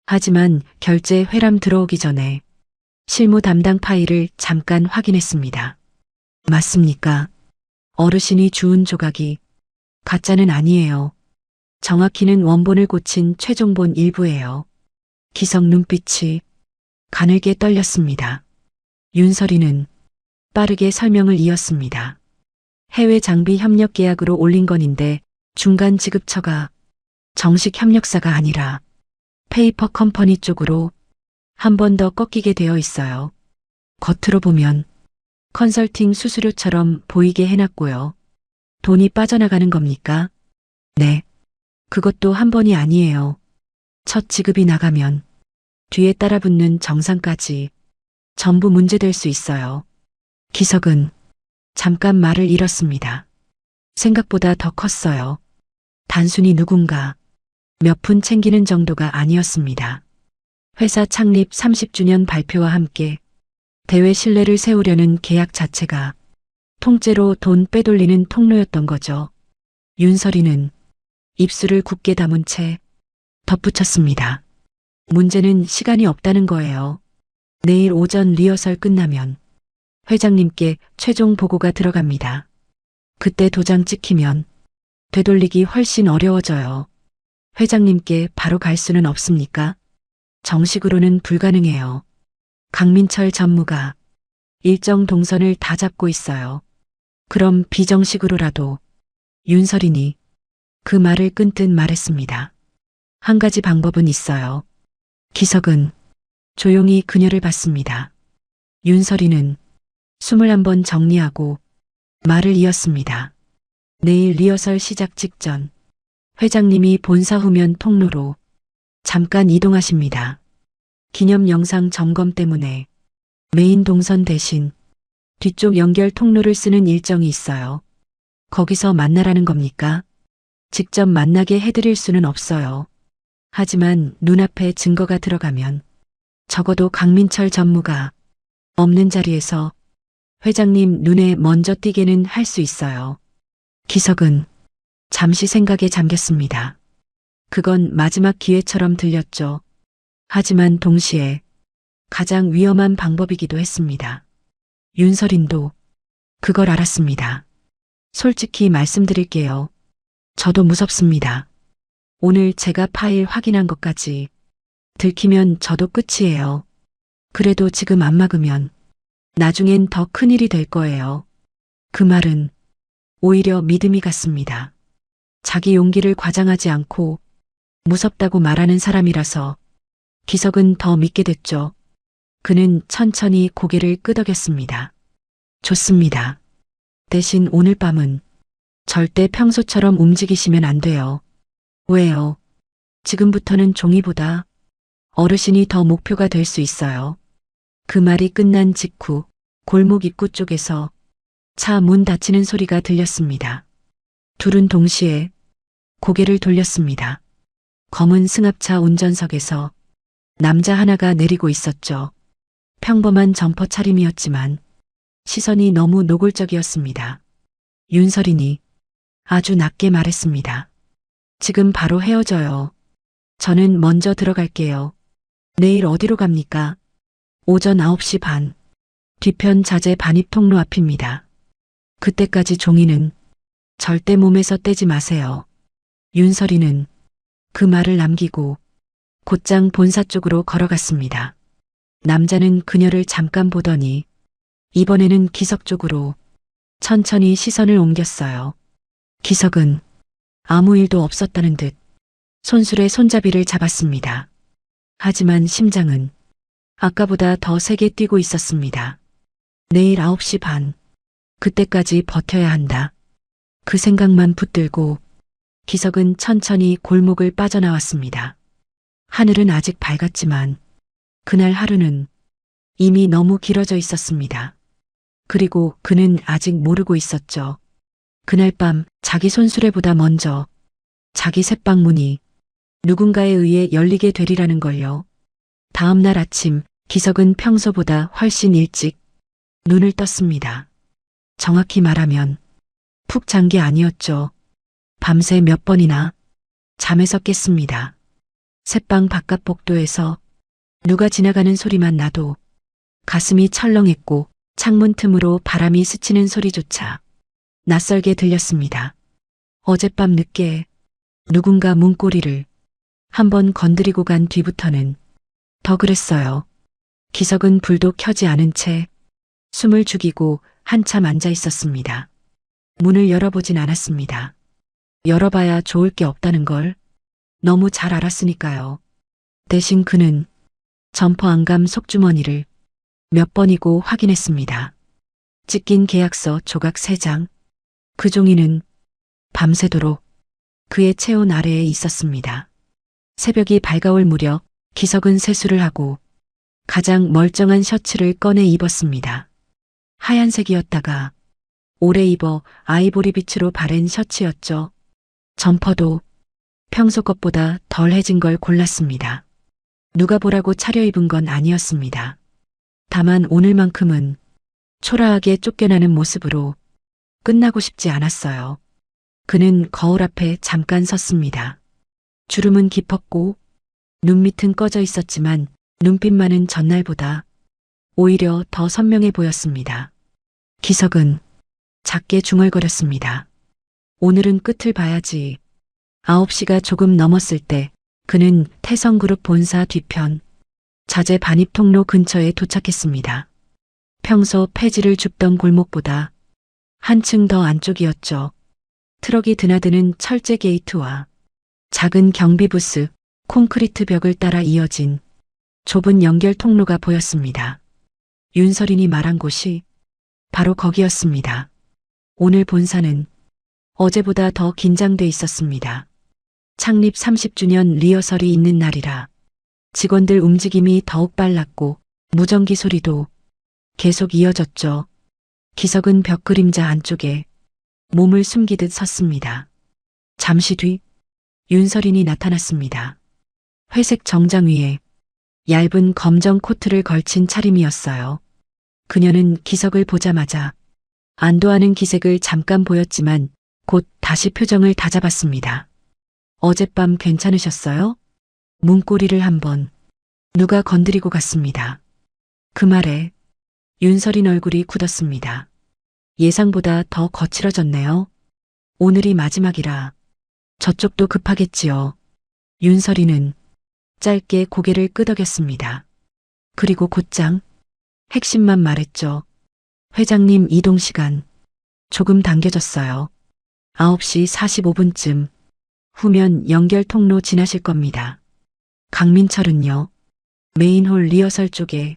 하지만 결제 회람 들어오기 전에 실무 담당 파일을 잠깐 확인했습니다. 맞습니까? 어르신이 주운 조각이 가짜는 아니에요. 정확히는 원본을 고친 최종본 일부예요. 기석 눈빛이 가늘게 떨렸습니다. 윤설이는 빠르게 설명을 이었습니다. 해외 장비 협력 계약으로 올린 건인데 중간 지급처가 정식 협력사가 아니라 페이퍼 컴퍼니 쪽으로 한 번 더 꺾이게 되어 있어요. 겉으로 보면 컨설팅 수수료처럼 보이게 해놨고요. 돈이 빠져나가는 겁니까? 네. 그것도 한 번이 아니에요. 첫 지급이 나가면 뒤에 따라붙는 정상까지 전부 문제될 수 있어요. 기석은 잠깐 말을 잃었습니다. 생각보다 더 컸어요. 단순히 누군가 몇 푼 챙기는 정도가 아니었습니다. 회사 창립 30주년 발표와 함께 대외 신뢰를 세우려는 계약 자체가 통째로 돈 빼돌리는 통로였던 거죠. 윤설이는 입술을 굳게 다문 채 덧붙였습니다. 문제는 시간이 없다는 거예요. 내일 오전 리허설 끝나면 회장님께 최종 보고가 들어갑니다. 그때 도장 찍히면 되돌리기 훨씬 어려워져요. 회장님께 바로 갈 수는 없습니까? 정식으로는 불가능해요. 강민철 전무가 일정 동선을 다 잡고 있어요. 그럼 비정식으로라도 윤설인이 그 말을 끊듯 말했습니다. 한 가지 방법은 있어요. 기석은 조용히 그녀를 봤습니다. 윤설이는 숨을 한번 정리하고 말을 이었습니다. 내일 리허설 시작 직전 회장님이 본사 후면 통로로 잠깐 이동하십니다. 기념 영상 점검 때문에 메인 동선 대신 뒤쪽 연결 통로를 쓰는 일정이 있어요. 거기서 만나라는 겁니까? 직접 만나게 해드릴 수는 없어요. 하지만 눈앞에 증거가 들어가면 적어도 강민철 전무가 없는 자리에서 회장님 눈에 먼저 띄게는 할 수 있어요. 기석은 잠시 생각에 잠겼습니다. 그건 마지막 기회처럼 들렸죠. 하지만 동시에 가장 위험한 방법이기도 했습니다. 윤설인도 그걸 알았습니다. 솔직히 말씀드릴게요. 저도 무섭습니다. 오늘 제가 파일 확인한 것까지 들키면 저도 끝이에요. 그래도 지금 안 막으면 나중엔 더 큰일이 될 거예요. 그 말은 오히려 믿음이 갔습니다. 자기 용기를 과장하지 않고 무섭다고 말하는 사람이라서 기석은 더 믿게 됐죠. 그는 천천히 고개를 끄덕였습니다. 좋습니다. 대신 오늘 밤은 절대 평소처럼 움직이시면 안 돼요. 왜요? 지금부터는 종이보다 어르신이 더 목표가 될 수 있어요. 그 말이 끝난 직후 골목 입구 쪽에서 차 문 닫히는 소리가 들렸습니다. 둘은 동시에 고개를 돌렸습니다. 검은 승합차 운전석에서 남자 하나가 내리고 있었죠. 평범한 점퍼 차림이었지만 시선이 너무 노골적이었습니다. 윤설인이 아주 낮게 말했습니다. 지금 바로 헤어져요. 저는 먼저 들어갈게요. 내일 어디로 갑니까? 오전 9시 반. 뒤편 자재 반입 통로 앞입니다. 그때까지 종이는 절대 몸에서 떼지 마세요. 윤설이는 그 말을 남기고 곧장 본사 쪽으로 걸어갔습니다. 남자는 그녀를 잠깐 보더니 이번에는 기석 쪽으로 천천히 시선을 옮겼어요. 기석은 아무 일도 없었다는 듯 손술의 손잡이를 잡았습니다. 하지만 심장은 아까보다 더 세게 뛰고 있었습니다. 내일 9시 반. 그때까지 버텨야 한다. 그 생각만 붙들고 기석은 천천히 골목을 빠져나왔습니다. 하늘은 아직 밝았지만 그날 하루는 이미 너무 길어져 있었습니다. 그리고 그는 아직 모르고 있었죠. 그날 밤 자기 손수레보다 먼저 자기 새방 문이 누군가에 의해 열리게 되리라는 걸요. 다음 날 아침 기석은 평소보다 훨씬 일찍 눈을 떴습니다. 정확히 말하면 푹 잔 게 아니었죠. 밤새 몇 번이나 잠에서 깼습니다. 새방 바깥 복도에서 누가 지나가는 소리만 나도 가슴이 철렁했고 창문 틈으로 바람이 스치는 소리조차 낯설게 들렸습니다. 어젯밤 늦게 누군가 문고리를 한번 건드리고 간 뒤부터는 더 그랬어요. 기석은 불도 켜지 않은 채 숨을 죽이고 한참 앉아 있었습니다. 문을 열어보진 않았습니다. 열어봐야 좋을 게 없다는 걸 너무 잘 알았으니까요. 대신 그는 점퍼 안감 속주머니를 몇 번이고 확인했습니다. 찢긴 계약서 조각 3장. 그 종이는 밤새도록 그의 체온 아래에 있었습니다. 새벽이 밝아올 무렵 기석은 세수를 하고 가장 멀쩡한 셔츠를 꺼내 입었습니다. 하얀색이었다가 오래 입어 아이보리 빛으로 바랜 셔츠였죠. 점퍼도 평소 것보다 덜해진 걸 골랐습니다. 누가 보라고 차려입은 건 아니었습니다. 다만 오늘만큼은 초라하게 쫓겨나는 모습으로 끝나고 싶지 않았어요. 그는 거울 앞에 잠깐 섰습니다. 주름은 깊었고 눈밑은 꺼져 있었지만 눈빛만은 전날보다 오히려 더 선명해 보였습니다. 기석은 작게 중얼거렸습니다. 오늘은 끝을 봐야지. 9시가 조금 넘었을 때 그는 태성그룹 본사 뒤편 자재 반입 통로 근처에 도착했습니다. 평소 폐지를 줍던 골목보다 한층 더 안쪽이었죠. 트럭이 드나드는 철제 게이트와 작은 경비 부스, 콘크리트 벽을 따라 이어진 좁은 연결 통로가 보였습니다. 윤설인이 말한 곳이 바로 거기였습니다. 오늘 본사는 어제보다 더 긴장돼 있었습니다. 창립 30주년 리허설이 있는 날이라 직원들 움직임이 더욱 빨랐고 무전기 소리도 계속 이어졌죠. 기석은 벽 그림자 안쪽에 몸을 숨기듯 섰습니다. 잠시 뒤 윤설인이 나타났습니다. 회색 정장 위에 얇은 검정 코트를 걸친 차림이었어요. 그녀는 기석을 보자마자 안도하는 기색을 잠깐 보였지만 곧 다시 표정을 다잡았습니다. 어젯밤 괜찮으셨어요? 문고리를 한번 누가 건드리고 갔습니다. 그 말에 윤설인 얼굴이 굳었습니다. 예상보다 더 거칠어졌네요. 오늘이 마지막이라 저쪽도 급하겠지요. 윤설이는 짧게 고개를 끄덕였습니다. 그리고 곧장 핵심만 말했죠. 회장님 이동 시간 조금 당겨졌어요. 9시 45분쯤 후면 연결 통로 지나실 겁니다. 강민철은요. 메인홀 리허설 쪽에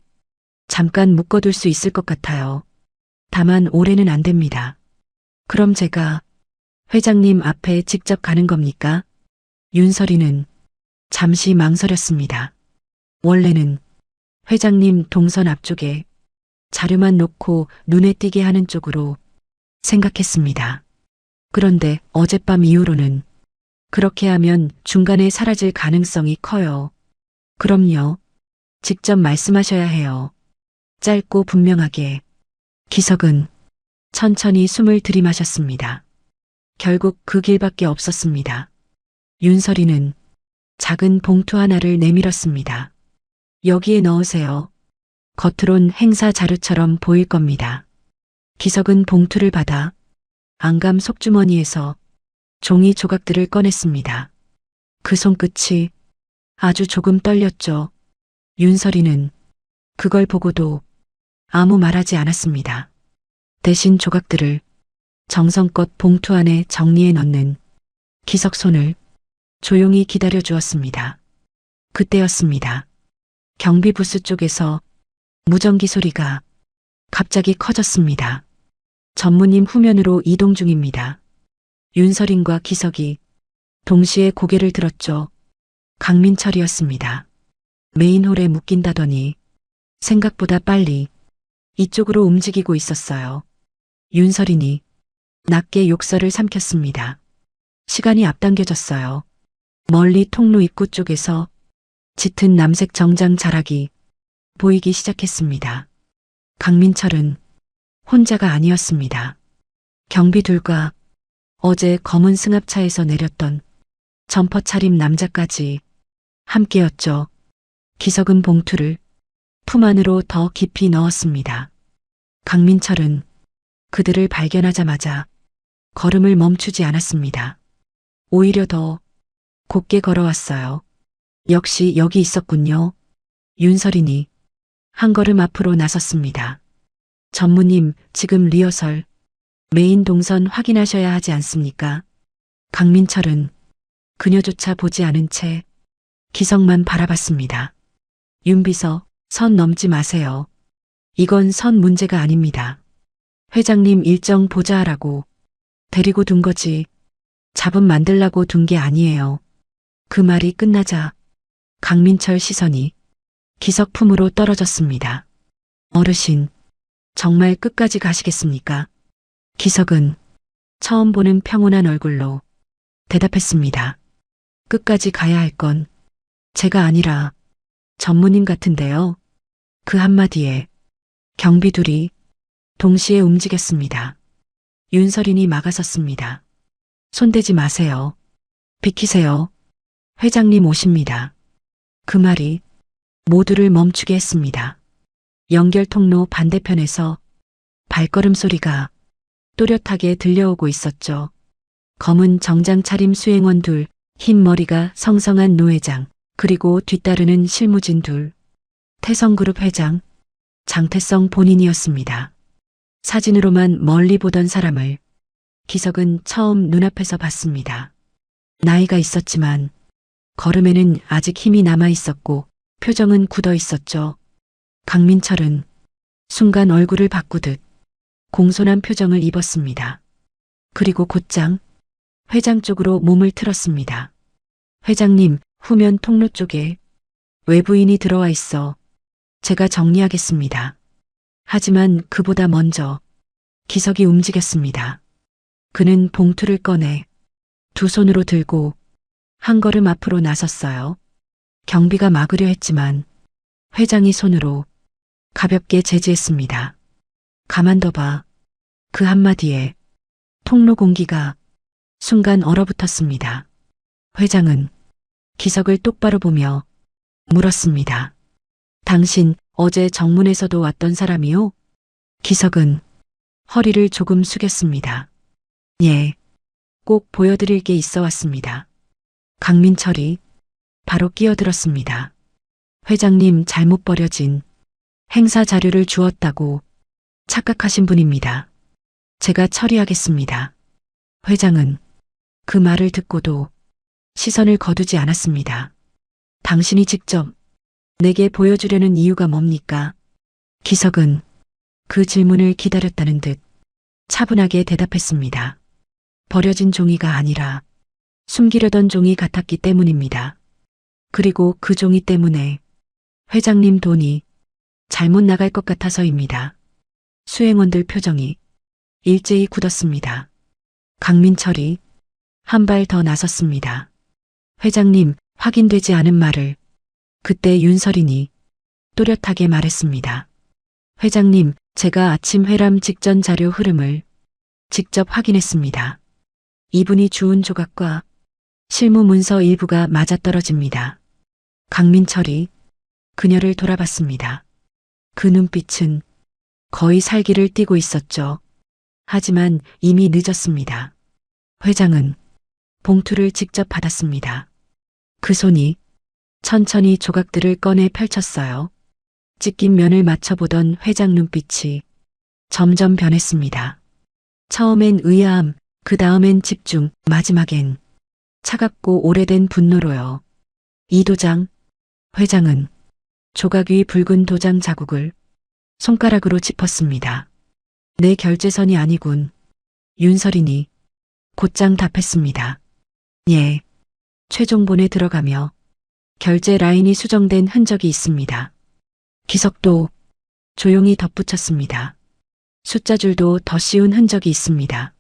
잠깐 묶어둘 수 있을 것 같아요. 다만 올해는 안 됩니다. 그럼 제가 회장님 앞에 직접 가는 겁니까? 윤설이는 잠시 망설였습니다. 원래는 회장님 동선 앞쪽에 자료만 놓고 눈에 띄게 하는 쪽으로 생각했습니다. 그런데 어젯밤 이후로는 그렇게 하면 중간에 사라질 가능성이 커요. 그럼요. 직접 말씀하셔야 해요. 짧고 분명하게. 기석은 천천히 숨을 들이마셨습니다. 결국 그 길밖에 없었습니다. 윤설이는 작은 봉투 하나를 내밀었습니다. 여기에 넣으세요. 겉으론 행사 자료처럼 보일 겁니다. 기석은 봉투를 받아 안감 속주머니에서 종이 조각들을 꺼냈습니다. 그 손끝이 아주 조금 떨렸죠. 윤설이는 그걸 보고도 아무 말하지 않았습니다. 대신 조각들을 정성껏 봉투 안에 정리해 넣는 기석 손을 조용히 기다려 주었습니다. 그때였습니다. 경비 부스 쪽에서 무전기 소리가 갑자기 커졌습니다. 전무님 후면으로 이동 중입니다. 윤설인과 기석이 동시에 고개를 들었죠. 강민철이었습니다. 메인홀에 묶인다더니 생각보다 빨리 이쪽으로 움직이고 있었어요. 윤설인이 낮게 욕설을 삼켰습니다. 시간이 앞당겨졌어요. 멀리 통로 입구 쪽에서 짙은 남색 정장 자락이 보이기 시작했습니다. 강민철은 혼자가 아니었습니다. 경비 둘과 어제 검은 승합차에서 내렸던 점퍼 차림 남자까지 함께였죠. 기석은 봉투를 품 안으로 더 깊이 넣었습니다. 강민철은 그들을 발견하자마자 걸음을 멈추지 않았습니다. 오히려 더 곱게 걸어왔어요. 역시 여기 있었군요. 윤설인이 한 걸음 앞으로 나섰습니다. 전무님, 지금 리허설, 메인 동선 확인하셔야 하지 않습니까? 강민철은 그녀조차 보지 않은 채 기석만 바라봤습니다. 윤비서, 선 넘지 마세요. 이건 선 문제가 아닙니다. 회장님 일정 보자 하라고 데리고 둔 거지. 잡음 만들라고 둔 게 아니에요. 그 말이 끝나자 강민철 시선이 기석 품으로 떨어졌습니다. 어르신, 정말 끝까지 가시겠습니까? 기석은 처음 보는 평온한 얼굴로 대답했습니다. 끝까지 가야 할 건 제가 아니라 전무님 같은데요. 그 한마디에 경비 둘이 동시에 움직였습니다. 윤설인이 막아섰습니다. 손대지 마세요. 비키세요. 회장님 오십니다. 그 말이 모두를 멈추게 했습니다. 연결 통로 반대편에서 발걸음 소리가 또렷하게 들려오고 있었죠. 검은 정장 차림 수행원 둘, 흰 머리가 성성한 노회장, 그리고 뒤따르는 실무진 둘, 태성그룹 회장, 장태성 본인이었습니다. 사진으로만 멀리 보던 사람을 기석은 처음 눈앞에서 봤습니다. 나이가 있었지만 걸음에는 아직 힘이 남아 있었고 표정은 굳어 있었죠. 강민철은 순간 얼굴을 바꾸듯 공손한 표정을 입었습니다. 그리고 곧장 회장 쪽으로 몸을 틀었습니다. 회장님, 후면 통로 쪽에 외부인이 들어와 있어 제가 정리하겠습니다. 하지만 그보다 먼저 기석이 움직였습니다. 그는 봉투를 꺼내 두 손으로 들고 한 걸음 앞으로 나섰어요. 경비가 막으려 했지만 회장이 손으로 가볍게 제지했습니다. 가만둬봐. 그 한마디에 통로 공기가 순간 얼어붙었습니다. 회장은 기석을 똑바로 보며 물었습니다. 당신 어제 정문에서도 왔던 사람이요? 기석은 허리를 조금 숙였습니다. 예, 꼭 보여드릴 게 있어 왔습니다. 강민철이 바로 끼어들었습니다. 회장님 잘못 버려진 행사 자료를 주었다고 착각하신 분입니다. 제가 처리하겠습니다. 회장은 그 말을 듣고도 시선을 거두지 않았습니다. 당신이 직접 내게 보여주려는 이유가 뭡니까? 기석은 그 질문을 기다렸다는 듯 차분하게 대답했습니다. 버려진 종이가 아니라 숨기려던 종이 같았기 때문입니다. 그리고 그 종이 때문에 회장님 돈이 잘못 나갈 것 같아서입니다. 수행원들 표정이 일제히 굳었습니다. 강민철이 한 발 더 나섰습니다. 회장님, 확인되지 않은 말을 그때 윤설인이 또렷하게 말했습니다. 회장님, 제가 아침 회람 직전 자료 흐름을 직접 확인했습니다. 이분이 주운 조각과 실무 문서 일부가 맞아떨어집니다. 강민철이 그녀를 돌아봤습니다. 그 눈빛은 거의 살기를 띠고 있었죠. 하지만 이미 늦었습니다. 회장은 봉투를 직접 받았습니다. 그 손이 천천히 조각들을 꺼내 펼쳤어요. 찢긴 면을 맞춰보던 회장 눈빛이 점점 변했습니다. 처음엔 의아함, 그 다음엔 집중, 마지막엔 차갑고 오래된 분노로요. 이 도장, 회장은 조각 위 붉은 도장 자국을 손가락으로 짚었습니다. 내 결제선이 아니군. 윤설인이 곧장 답했습니다. 예. 최종본에 들어가며 결제 라인이 수정된 흔적이 있습니다. 기석도 조용히 덧붙였습니다. 숫자줄도 더 씌운 흔적이 있습니다.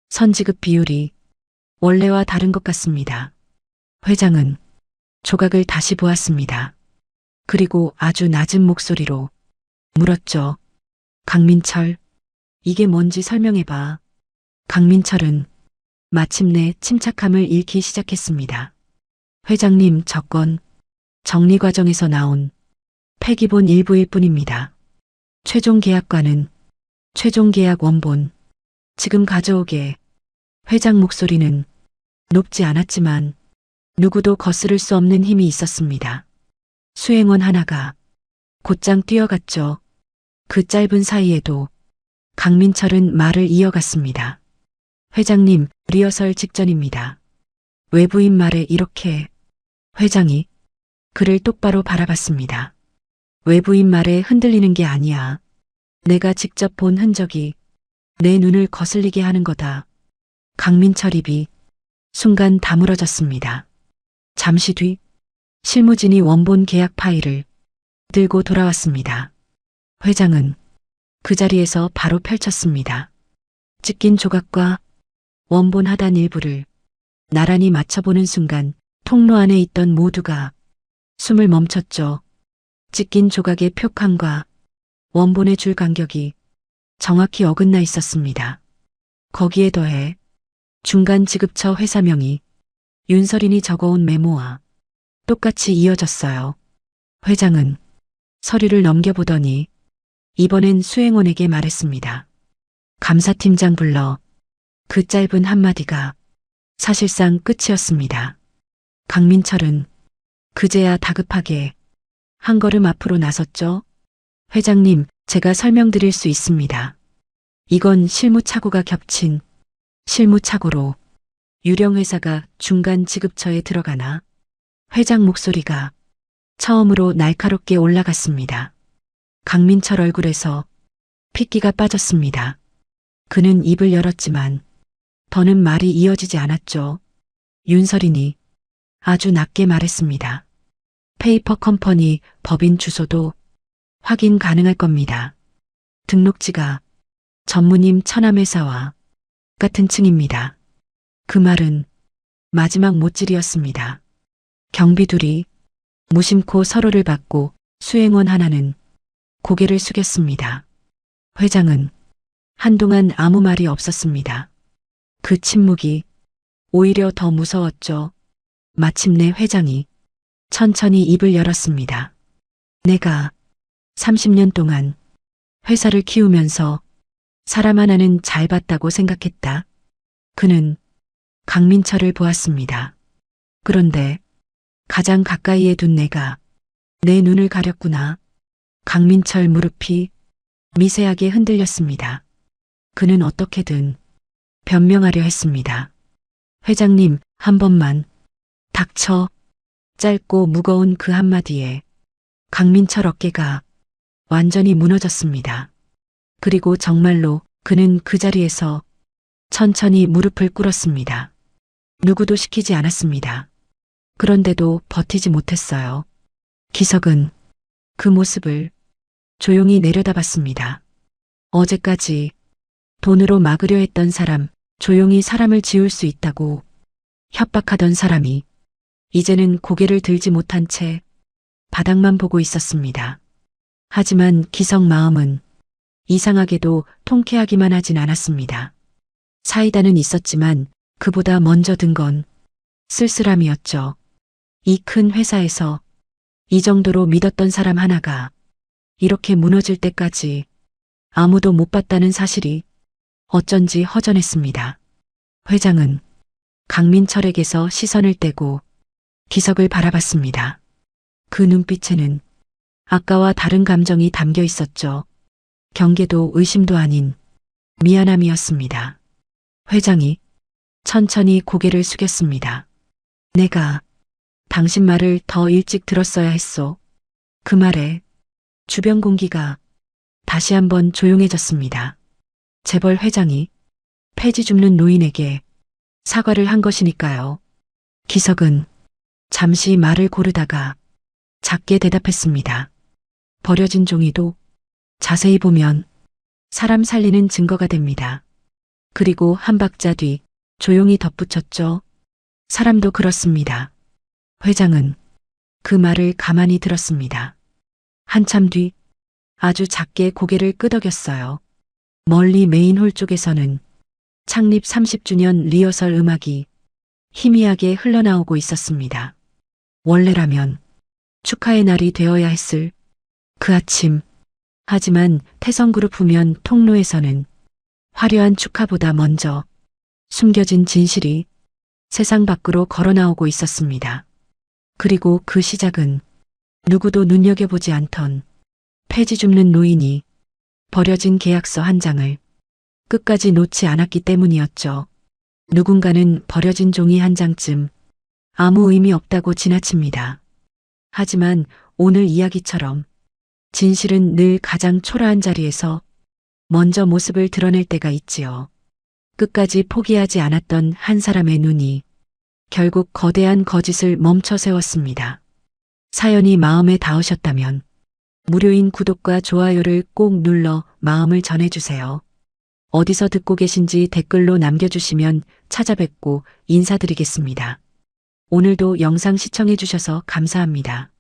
선지급 비율이 원래와 다른 것 같습니다. 회장은 조각을 다시 보았습니다. 그리고 아주 낮은 목소리로 물었죠. 강민철, 이게 뭔지 설명해봐. 강민철은 마침내 침착함을 잃기 시작했습니다. 회장님, 저건 정리 과정에서 나온 폐기본 일부일 뿐입니다. 최종 계약과는 최종 계약 원본, 지금 가져오게. 회장 목소리는 높지 않았지만 누구도 거스를 수 없는 힘이 있었습니다. 수행원 하나가 곧장 뛰어갔죠. 그 짧은 사이에도 강민철은 말을 이어갔습니다. 회장님, 리허설 직전입니다. 외부인 말에 이렇게. 회장이 그를 똑바로 바라봤습니다. 외부인 말에 흔들리는 게 아니야. 내가 직접 본 흔적이 내 눈을 거슬리게 하는 거다. 강민철 입이 순간 다물어졌습니다. 잠시 뒤 실무진이 원본 계약 파일을 들고 돌아왔습니다. 회장은 그 자리에서 바로 펼쳤습니다. 찢긴 조각과 원본 하단 일부를 나란히 맞춰보는 순간 통로 안에 있던 모두가 숨을 멈췄죠. 찢긴 조각의 표칸과 원본의 줄 간격이 정확히 어긋나 있었습니다. 거기에 더해 중간 지급처 회사명이 윤설인이 적어온 메모와 똑같이 이어졌어요. 회장은 서류를 넘겨보더니 이번엔 수행원에게 말했습니다. 감사팀장 불러. 그 짧은 한마디가 사실상 끝이었습니다. 강민철은 그제야 다급하게 한 걸음 앞으로 나섰죠. 회장님, 제가 설명드릴 수 있습니다. 이건 실무착오가 겹친 실무착오로 유령회사가 중간 지급처에 들어가나. 회장 목소리가 처음으로 날카롭게 올라갔습니다. 강민철 얼굴에서 핏기가 빠졌습니다. 그는 입을 열었지만 더는 말이 이어지지 않았죠. 윤설인이 아주 낮게 말했습니다. 페이퍼 컴퍼니 법인 주소도 확인 가능할 겁니다. 등록지가 전무님 천암회사와 같은 층입니다. 그 말은 마지막 못질이었습니다. 경비둘이 무심코 서로를 받고 수행원 하나는 고개를 숙였습니다. 회장은 한동안 아무 말이 없었습니다. 그 침묵이 오히려 더 무서웠죠. 마침내 회장이 천천히 입을 열었습니다. 내가 30년 동안 회사를 키우면서 사람 하나는 잘 봤다고 생각했다. 그는 강민철을 보았습니다. 그런데 가장 가까이에 둔 내가 내 눈을 가렸구나. 강민철 무릎이 미세하게 흔들렸습니다. 그는 어떻게든 변명하려 했습니다. 회장님, 한 번만. 닥쳐. 짧고 무거운 그 한마디에 강민철 어깨가 완전히 무너졌습니다. 그리고 정말로 그는 그 자리에서 천천히 무릎을 꿇었습니다. 누구도 시키지 않았습니다. 그런데도 버티지 못했어요. 기석은 그 모습을 조용히 내려다봤습니다. 어제까지 돈으로 막으려 했던 사람, 조용히 사람을 지울 수 있다고 협박하던 사람이 이제는 고개를 들지 못한 채 바닥만 보고 있었습니다. 하지만 기석 마음은 이상하게도 통쾌하기만 하진 않았습니다. 사이다는 있었지만 그보다 먼저 든 건 쓸쓸함이었죠. 이 큰 회사에서 이 정도로 믿었던 사람 하나가 이렇게 무너질 때까지 아무도 못 봤다는 사실이 어쩐지 허전했습니다. 회장은 강민철에게서 시선을 떼고 기석을 바라봤습니다. 그 눈빛에는 아까와 다른 감정이 담겨 있었죠. 경계도 의심도 아닌 미안함이었습니다. 회장이 천천히 고개를 숙였습니다. 내가 당신 말을 더 일찍 들었어야 했소. 그 말에 주변 공기가 다시 한번 조용해졌습니다. 재벌 회장이 폐지 줍는 노인에게 사과를 한 것이니까요. 기석은 잠시 말을 고르다가 작게 대답했습니다. 버려진 종이도 자세히 보면 사람 살리는 증거가 됩니다. 그리고 한 박자 뒤 조용히 덧붙였죠. 사람도 그렇습니다. 회장은 그 말을 가만히 들었습니다. 한참 뒤 아주 작게 고개를 끄덕였어요. 멀리 메인홀 쪽에서는 창립 30주년 리허설 음악이 희미하게 흘러나오고 있었습니다. 원래라면 축하의 날이 되어야 했을 그 아침. 하지만 태성그룹 후면 통로에서는 화려한 축하보다 먼저 숨겨진 진실이 세상 밖으로 걸어나오고 있었습니다. 그리고 그 시작은 누구도 눈여겨보지 않던 폐지 줍는 노인이 버려진 계약서 한 장을 끝까지 놓지 않았기 때문이었죠. 누군가는 버려진 종이 한 장쯤 아무 의미 없다고 지나칩니다. 하지만 오늘 이야기처럼 진실은 늘 가장 초라한 자리에서 먼저 모습을 드러낼 때가 있지요. 끝까지 포기하지 않았던 한 사람의 눈이 결국 거대한 거짓을 멈춰 세웠습니다. 사연이 마음에 닿으셨다면 무료인 구독과 좋아요를 꼭 눌러 마음을 전해주세요. 어디서 듣고 계신지 댓글로 남겨주시면 찾아뵙고 인사드리겠습니다. 오늘도 영상 시청해주셔서 감사합니다.